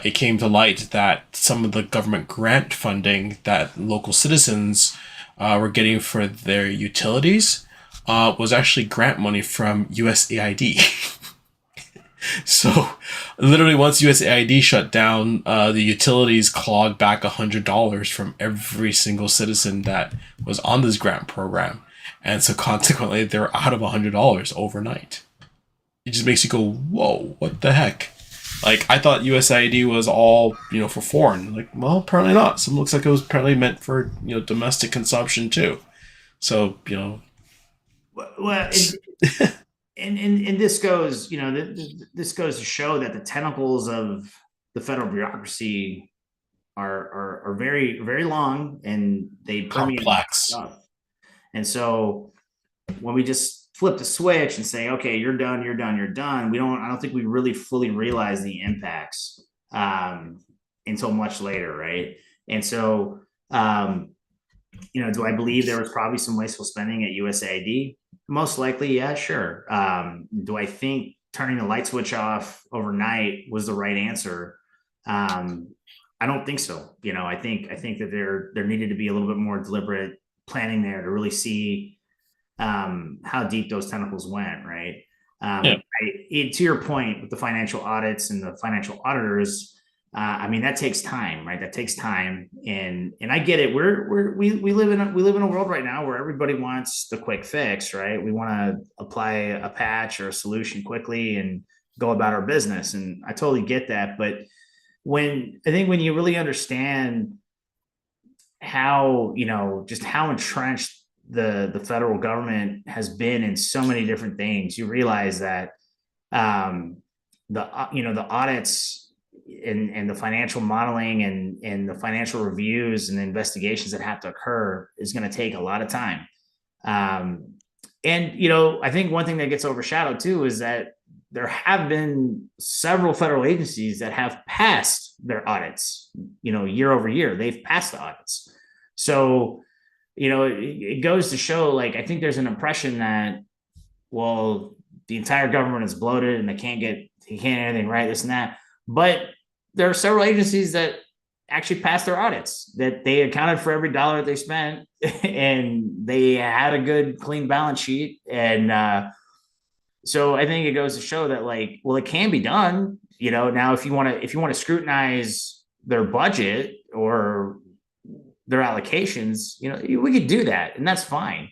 it came to light that some of the government grant funding that local citizens were getting for their utilities was actually grant money from USAID. So literally once USAID shut down, the utilities clawed back $100 from every single citizen that was on this grant program. And so consequently, they're out of $100 overnight. It just makes you go, whoa, what the heck? Like, I thought USAID was all, for foreign. Like, well, apparently not. Some looks like it was apparently meant for, domestic consumption too. So, Well, and this goes, this goes to show that the tentacles of the federal bureaucracy are very, very long, and they permeate complex. stuff. And so when we just flip the switch and say, okay, you're done, you're done, you're done, I don't think we really fully realize the impacts until much later, right? And so, do I believe there was probably some wasteful spending at USAID? Most likely, yeah, sure. Do I think turning the light switch off overnight was the right answer? I don't think so. I think that there needed to be a little bit more deliberate planning there to really see how deep those tentacles went, right? Yeah. To your point with the financial audits and the financial auditors, that takes time, right? That takes time, and I get it. We live in a world right now where everybody wants the quick fix, right? We want to apply a patch or a solution quickly and go about our business, and I totally get that. But when you really understand how just how entrenched the federal government has been in so many different things, you realize that the audits and the financial modeling and the financial reviews and the investigations that have to occur is going to take a lot of time. And I think one thing that gets overshadowed too is that there have been several federal agencies that have passed their audits, year over year. They've passed the audits. So, it goes to show, like, I think there's an impression that, well, the entire government is bloated and they can't anything right, this and that. But there are several agencies that actually passed their audits, that they accounted for every dollar they spent and they had a good, clean balance sheet. And so I think it goes to show that, like, well, it can be done. Now if you want to scrutinize their budget or their allocations, we could do that, and that's fine.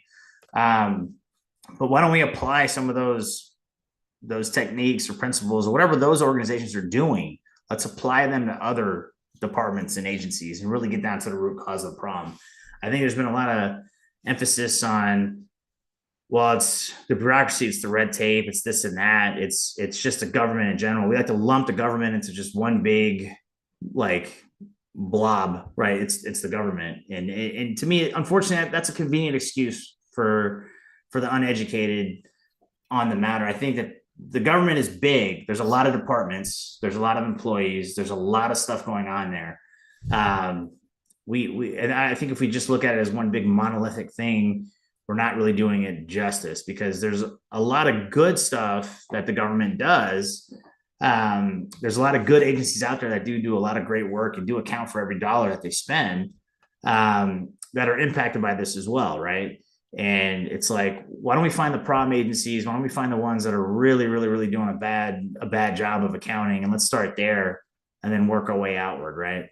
But why don't we apply some of those techniques or principles or whatever those organizations are doing? Let's apply them to other departments and agencies and really get down to the root cause of the problem. I think there's been a lot of emphasis on, well, it's the bureaucracy, it's the red tape, it's this and that. It's just the government in general. We like to lump the government into just one big, like, blob, right? It's the government, and to me, unfortunately, that's a convenient excuse for the uneducated on the matter. I think that the government is big. There's a lot of departments. There's a lot of employees. There's a lot of stuff going on there. And I think if we just look at it as one big monolithic thing, we're not really doing it justice, because there's a lot of good stuff that the government does. There's a lot of good agencies out there that do a lot of great work and do account for every dollar that they spend, that are impacted by this as well, right? And it's like, why don't we find the problem agencies? Why don't we find the ones that are really, really, really doing a bad job of accounting, and let's start there and then work our way outward, right?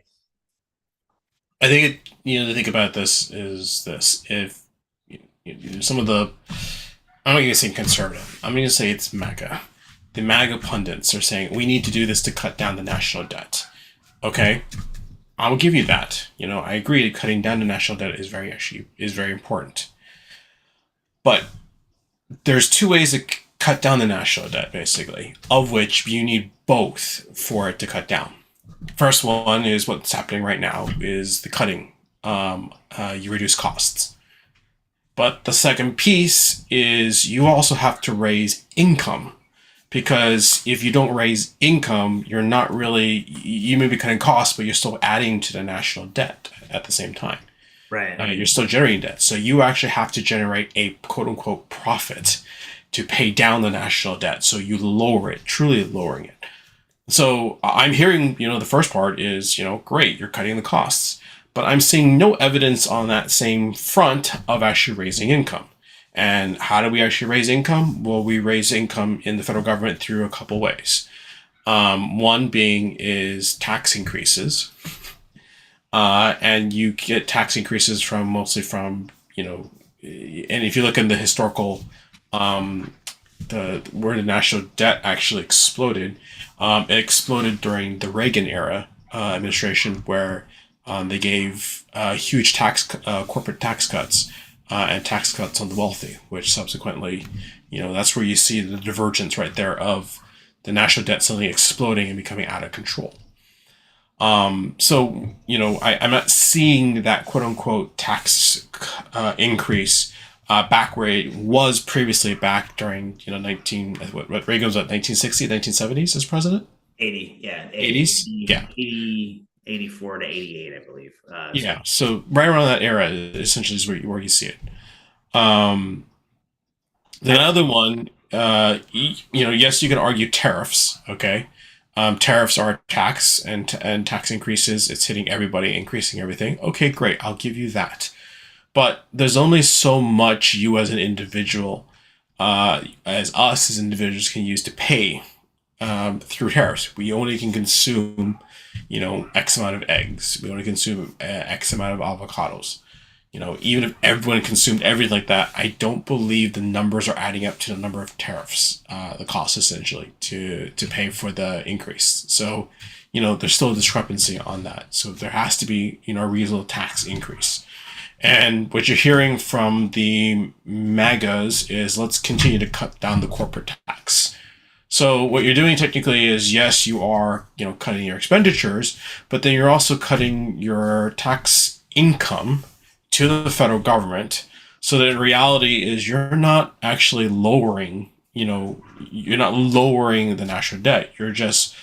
I think to think about this is this: if some of the, I'm not going to say conservative, I'm going to say it's MAGA. The MAGA pundits are saying we need to do this to cut down the national debt. Okay, I'll give you that. I agree that cutting down the national debt is very important. But there's two ways to cut down the national debt, basically, of which you need both for it to cut down. First one is what's happening right now, is the cutting. You reduce costs. But the second piece is you also have to raise income, because if you don't raise income, you may be cutting costs, but you're still adding to the national debt at the same time. Right. You're still generating debt. So you actually have to generate a quote unquote profit to pay down the national debt. So you lower it, truly lowering it. So I'm hearing, the first part is, great, you're cutting the costs. But I'm seeing no evidence on that same front of actually raising income. And how do we actually raise income? Well, we raise income in the federal government through a couple ways. One being is tax increases. And you get tax increases mostly from and if you look in the historical, um, the where the national debt actually exploded, it exploded during the Reagan era administration, where they gave huge corporate tax cuts and tax cuts on the wealthy, which subsequently, that's where you see the divergence right there of the national debt suddenly exploding and becoming out of control. So, I'm not seeing that quote unquote tax increase back where it was previously back during, 19, what Reagan was at 1960, 1970s as president? 80, yeah, 80s? Yeah. 84 to 88, I believe. So Yeah. So right around that era essentially is where you see it. Um, the I, other one, yes, you can argue tariffs. Okay, tariffs are a tax, and tax increases. It's hitting everybody, increasing everything. Okay, great. I'll give you that. But there's only so much you as an individual, as us as individuals, can use to pay through tariffs. We only can consume, X amount of eggs. We only consume X amount of avocados. Even if everyone consumed everything like that, I don't believe the numbers are adding up to the number of tariffs, the cost essentially to pay for the increase. So, there's still a discrepancy on that. So there has to be, a reasonable tax increase. And what you're hearing from the MAGAs is let's continue to cut down the corporate tax. So what you're doing technically is yes, you are, cutting your expenditures, but then you're also cutting your tax income to the federal government. So that in reality is you're not actually lowering, you're not lowering the national debt. You're just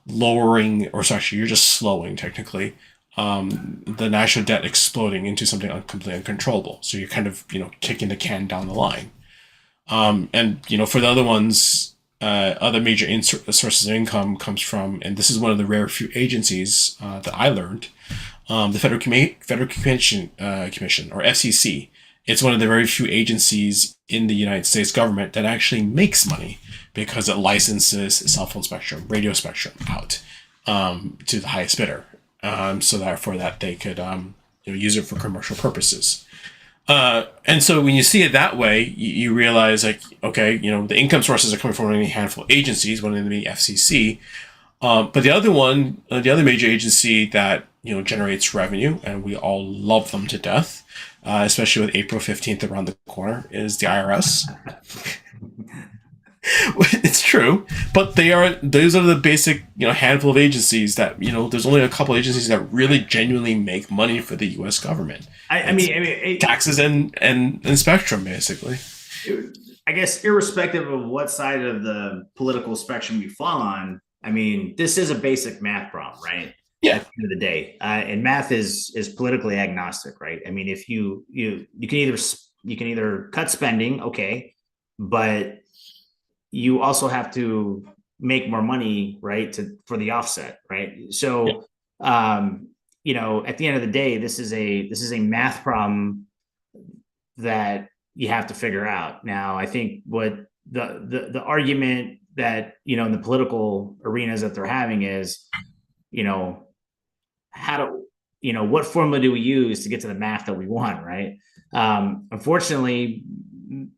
lowering, or sorry, you're just slowing technically the national debt exploding into something completely uncontrollable. So you're kind of, kicking the can down the line. And for the other ones, other major sources of income comes from, and this is one of the rare few agencies that I learned, the Federal Commission, or FCC. It's one of the very few agencies in the United States government that actually makes money because it licenses cell phone spectrum, radio spectrum out to the highest bidder, so therefore that they could use it for commercial purposes. And so when you see it that way, you realize like, okay, the income sources are coming from only a handful of agencies, one of them being FCC. But the other one, the other major agency that generates revenue, and we all love them to death, especially with April 15th around the corner, is the IRS. It's true, but those are the basic handful of agencies that there's only a couple of agencies that really genuinely make money for the U.S. government. Taxes and spectrum basically. I guess irrespective of what side of the political spectrum you fall on, this is a basic math problem, right? Yeah. At the end of the day, and math is politically agnostic, right? If you can either cut spending, okay, but you also have to make more money, right, for the offset, right? So, at the end of the day, this is a math problem that you have to figure out. Now, I think what the argument that in the political arenas that they're having is, how to what formula do we use to get to the math that we want, right? Unfortunately,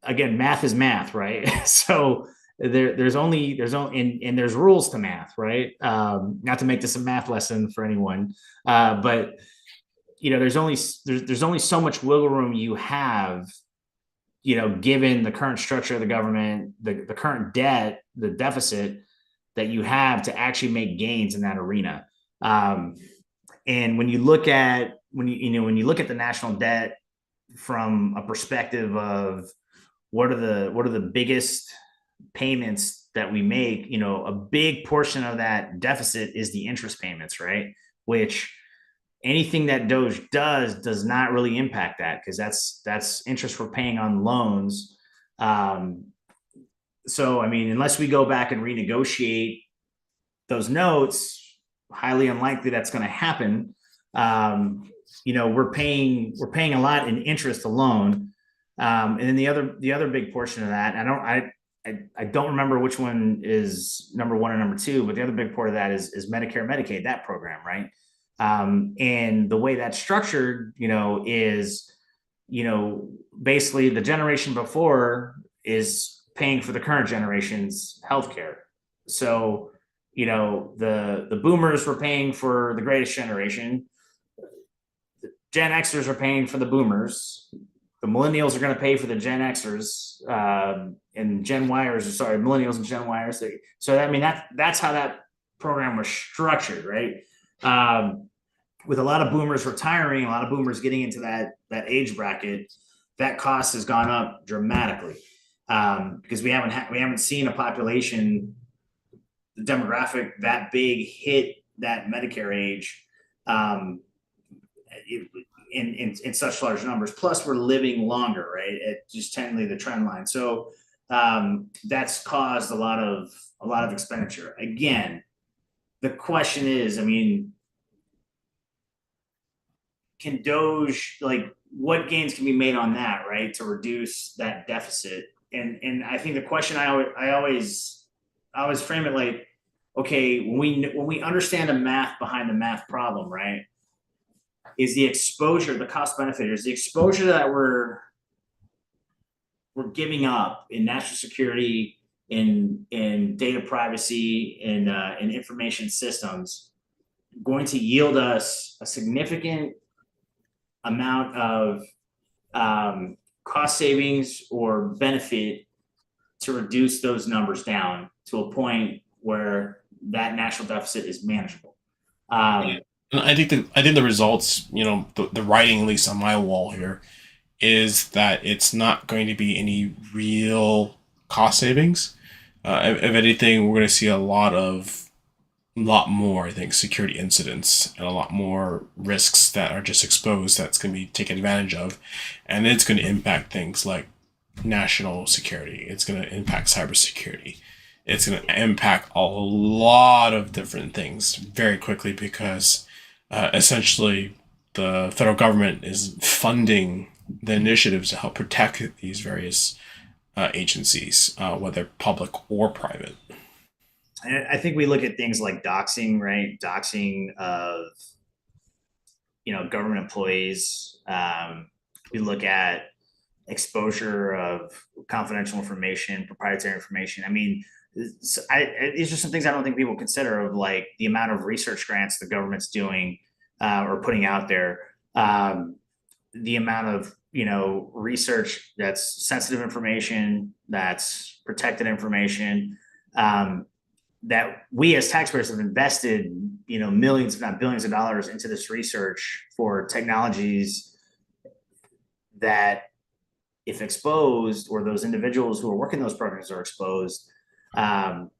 again, math is math, right? So there's rules to math, right? Not to make this a math lesson for anyone, but there's only so much wiggle room you have, given the current structure of the government, the current debt, the deficit that you have to actually make gains in that arena. And when you look at when you look at the national debt from a perspective of what are the biggest payments that we make, a big portion of that deficit is the interest payments, right? Which anything that Doge does not really impact that, because that's interest we're paying on loans. So unless we go back and renegotiate those notes, highly unlikely that's going to happen. We're paying a lot in interest alone. And then the other big portion of that, I don't remember which one is number one and number two, but the other big part of that is Medicare, Medicaid, that program, right? And the way that's structured, is basically the generation before is paying for the current generation's healthcare. So, the boomers were paying for the greatest generation. Gen Xers are paying for the boomers. The millennials are going to pay for the Gen Xers, and Gen Yers. Sorry, millennials and Gen Yers. So I mean that's how that program was structured, right? With a lot of boomers retiring, a lot of boomers getting into that age bracket, that cost has gone up dramatically, because we haven't seen a population demographic that big hit that Medicare age, um, in such large numbers. Plus, we're living longer, right? It just technically the trend line. So that's caused a lot of expenditure. Again, the question is, I mean, can Doge, like, what gains can be made on that, right, to reduce that deficit? And I think the question I always frame it like, okay, when we understand the math behind the math problem, right, is the exposure, the cost benefit, is the exposure that we're giving up in national security, in data privacy, in information systems, going to yield us a significant amount of cost savings or benefit to reduce those numbers down to a point where that national deficit is manageable. Yeah. Um, And I think the results, the writing at least on my wall here is that it's not going to be any real cost savings. If anything, we're going to see a lot more, I think, security incidents and a lot more risks that are just exposed that's going to be taken advantage of. And it's going to impact things like national security. It's going to impact cybersecurity. It's going to impact a lot of different things very quickly because essentially the federal government is funding the initiatives to help protect these various agencies, whether public or private. I think we look at things like doxing, right? Doxing of government employees. We look at exposure of confidential information, proprietary information. I mean, these are some things I don't think people consider, of like the amount of research grants the government's doing, or putting out there, the amount of research that's sensitive information, that's protected information, that we as taxpayers have invested, millions, if not billions of dollars into this research for technologies that, if exposed, or those individuals who are working those programs are exposed, um,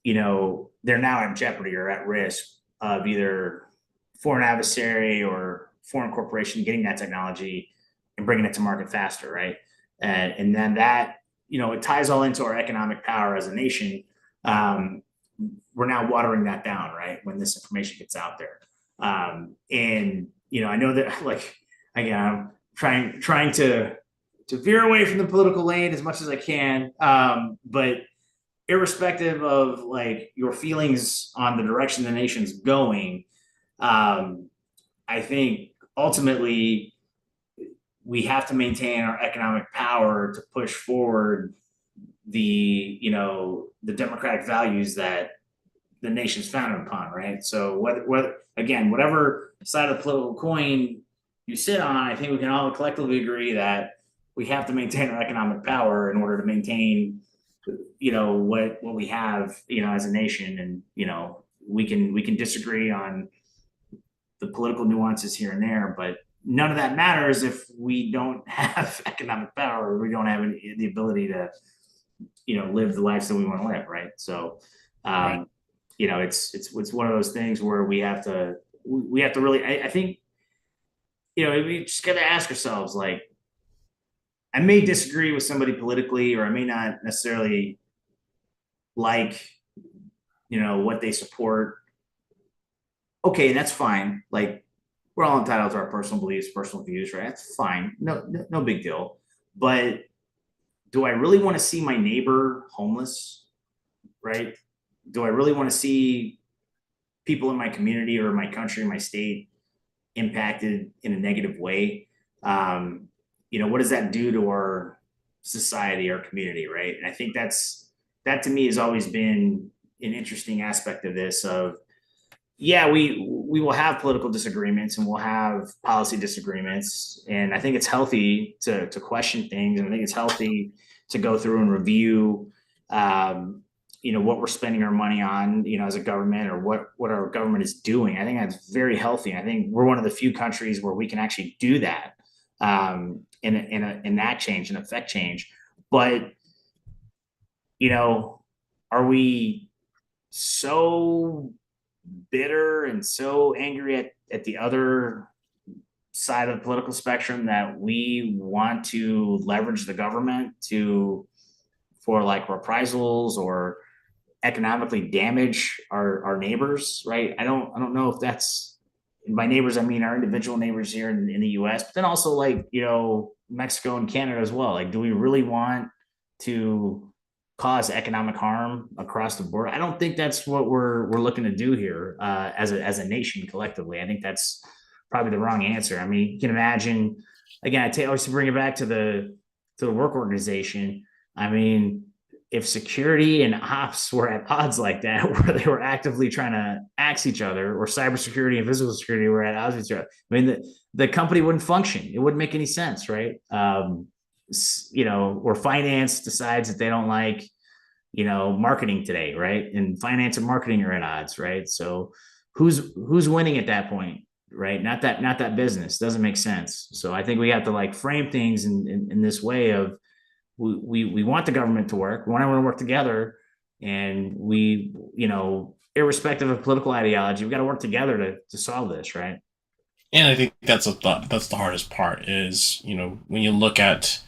they're now at jeopardy or at risk of either foreign adversary or foreign corporation getting that technology and bringing it to market faster, right? And then that, it ties all into our economic power as a nation. We're now watering that down, right, when this information gets out there. And I know that, like, again, I'm trying to veer away from the political lane as much as I can. But irrespective of like your feelings on the direction the nation's going, I think ultimately we have to maintain our economic power to push forward the democratic values that the nation's founded upon, right? So whether again, whatever side of the political coin you sit on, I think we can all collectively agree that we have to maintain our economic power in order to maintain, what we have, as a nation. And we can disagree on the political nuances here and there, but none of that matters if we don't have economic power, or we don't have the ability to live the lives that we want to live, right? So Right. it's one of those things where we have to really, I think, we just got to ask ourselves, like, I may disagree with somebody politically, or I may not necessarily like, what they support. Okay, that's fine. Like, we're all entitled to our personal beliefs, personal views, right? That's fine. No big deal. But do I really want to see my neighbor homeless, right? Do I really want to see people in my community or my country, my state impacted in a negative way? what does that do to our society, our community, right? And I think that to me has always been an interesting aspect of this. Of yeah, we will have political disagreements and we'll have policy disagreements, and I think it's healthy to question things, and I think it's healthy to go through and review, um, what we're spending our money on, as a government, or what our government is doing. I think that's very healthy. I think we're one of the few countries where we can actually do that, in that change and affect change. But are we so bitter and so angry at the other side of the political spectrum that we want to leverage the government for like reprisals or economically damage our neighbors, right? I don't know if that's, by neighbors I mean our individual neighbors here in the US, but then also like Mexico and Canada as well. Like, do we really want to cause economic harm across the board? I don't think that's what we're looking to do here, as a nation collectively. I think that's probably the wrong answer. I mean, you can imagine, again, I always bring it back to the work organization. I mean, if security and ops were at odds like that, where they were actively trying to axe each other, or cybersecurity and physical security were at odds with each other, I mean, the company wouldn't function. It wouldn't make any sense, right? Or finance decides that they don't like, marketing today, right? And finance and marketing are at odds, right? So who's winning at that point, right? Not that business. Doesn't make sense. So I think we have to like frame things in this way of, we want the government to work. We want everyone to work together, and irrespective of political ideology, we got to work together to solve this, right? And I think that's the hardest part is, when you look at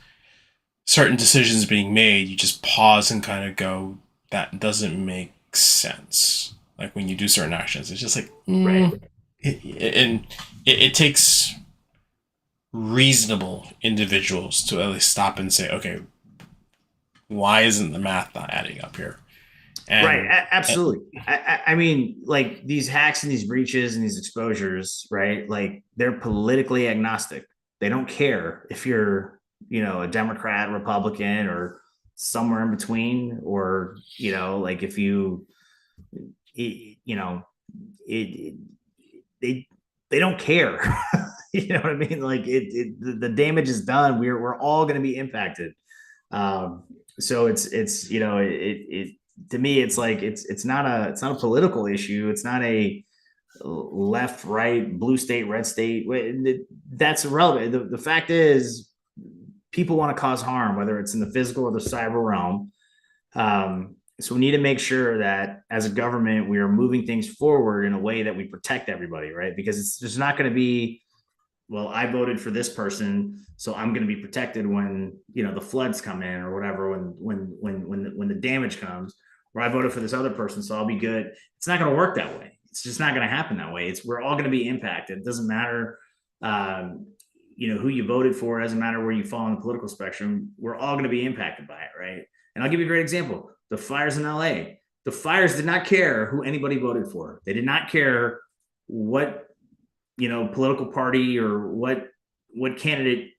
certain decisions being made, you just pause and kind of go, that doesn't make sense. Like when you do certain actions, it's just like, Right. and it takes reasonable individuals to at least stop and say, okay, why isn't the math not adding up here? Right. And Absolutely. I mean, like these hacks and these breaches and these exposures, right? Like they're politically agnostic. They don't care if you're, a Democrat, Republican, or somewhere in between, or, like if you, you know, it they they don't care. You know what I mean? Like the damage is done. We're all going to be impacted. So it's to me it's like it's not a political issue. It's not a left, right, blue state, red state. That's irrelevant. The fact is, people want to cause harm, whether it's in the physical or the cyber realm. So we need to make sure that as a government, we are moving things forward in a way that we protect everybody, right? Because it's just not going to be, well, I voted for this person, so I'm going to be protected when the floods come in, or whatever, when the damage comes. Or I voted for this other person, so I'll be good. It's not going to work that way. It's just not going to happen that way. We're all going to be impacted. It doesn't matter, who you voted for. It doesn't matter where you fall on the political spectrum. We're all going to be impacted by it, right? And I'll give you a great example: the fires in LA. The fires did not care who anybody voted for. They did not care what political party or what candidate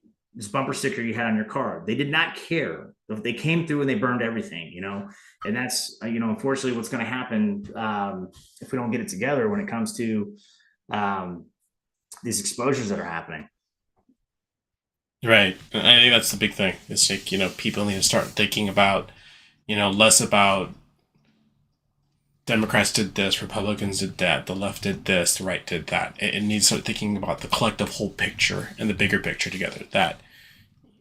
bumper sticker you had on your car. They did not care. They came through and they burned everything, and that's unfortunately what's going to happen, if we don't get it together when it comes to these exposures that are happening. right, and I think that's the big thing. It's like, people need to start thinking about, less about Democrats did this, Republicans did that, the left did this, the right did that. It needs to start thinking about the collective whole picture and the bigger picture together. That,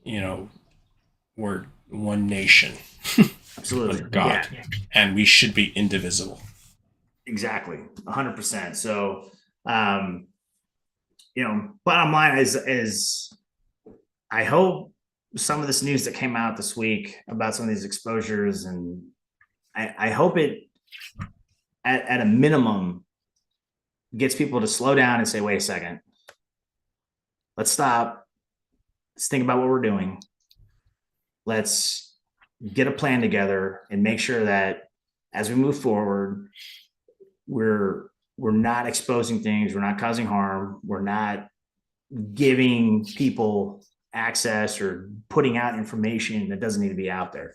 you know, we're one nation Absolutely. under God, Yeah, and we should be indivisible. exactly. 100%. So, um, bottom line is I hope some of this news that came out this week about some of these exposures, and I hope it, at a minimum, gets people to slow down and say, wait a second, let's stop. Let's think about what we're doing. Let's get a plan together and make sure that as we move forward, we're not exposing things, we're not causing harm, we're not giving people access or putting out information that doesn't need to be out there.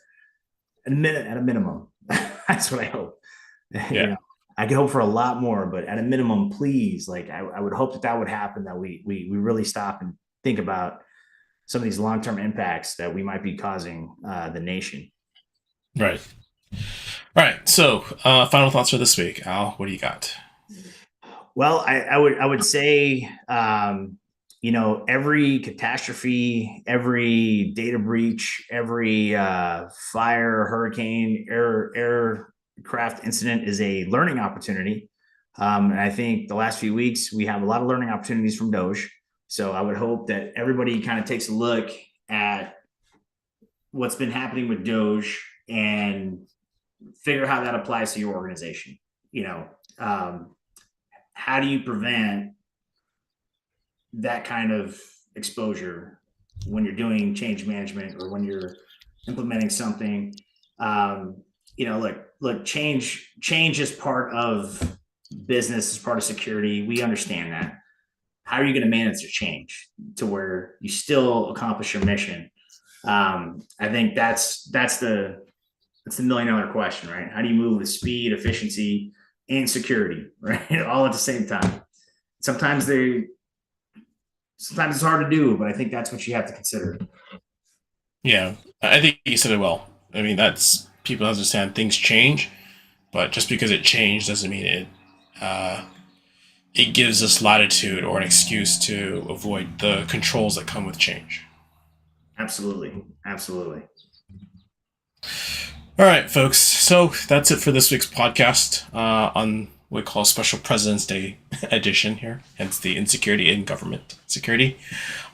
At a minimum, that's what I hope. You Yeah. know, I could hope for a lot more, but at a minimum, please, like I would hope that that would happen. That we really stop and think about some of these long term impacts that we might be causing the nation. Right. All right. So, final thoughts for this week. Al, what do you got? Well, I would say every catastrophe, every data breach, every fire, hurricane, aircraft incident is a learning opportunity. And I think the last few weeks we have a lot of learning opportunities from Doge. So I would hope that everybody kind of takes a look at what's been happening with Doge and figure how that applies to your organization. You know, how do you prevent that kind of exposure when you're doing change management or when you're implementing something? Look, change is part of business, is part of security. We understand that. How are you going to manage the change to where you still accomplish your mission? I think that's the $1 million question, right? How do you move with speed, efficiency, and security, right? All at the same time. Sometimes it's hard to do, but I think that's what you have to consider. Yeah, I think you said it well. I mean, that's people understand things change, but just because it changed doesn't mean uh, it gives us latitude or an excuse to avoid the controls that come with change. Absolutely. Absolutely. All right, folks. So that's it for this week's podcast on what we call Special President's Day edition here, hence the Insecurity in Government Security.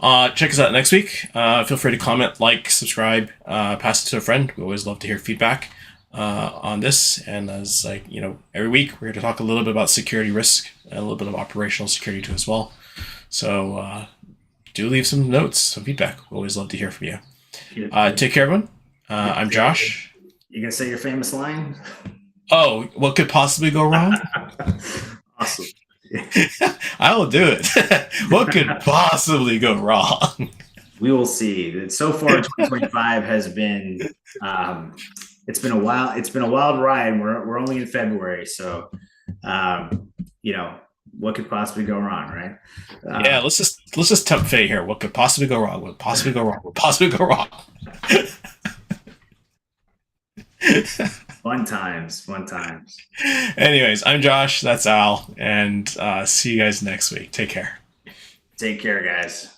Check us out next week. Feel free to comment, like, subscribe, pass it to a friend. We always love to hear feedback on this. And as every week, we're here to talk a little bit about security risk and a little bit of operational security too as well. So do leave some notes, some feedback. We always love to hear from you. Take care, everyone. I'm Josh. You gonna say your famous line? Oh, what could possibly go wrong? Awesome. I will do it. What could possibly go wrong? We will see. So far, 2025 has been it's been a wild ride. We're only in February, so what could possibly go wrong, right? Yeah, let's just tempt fate here. What could possibly go wrong? What could possibly go wrong? What could possibly go wrong? Fun times. Anyways, I'm Josh. That's Al, and see you guys next week. Take care. Take care, guys.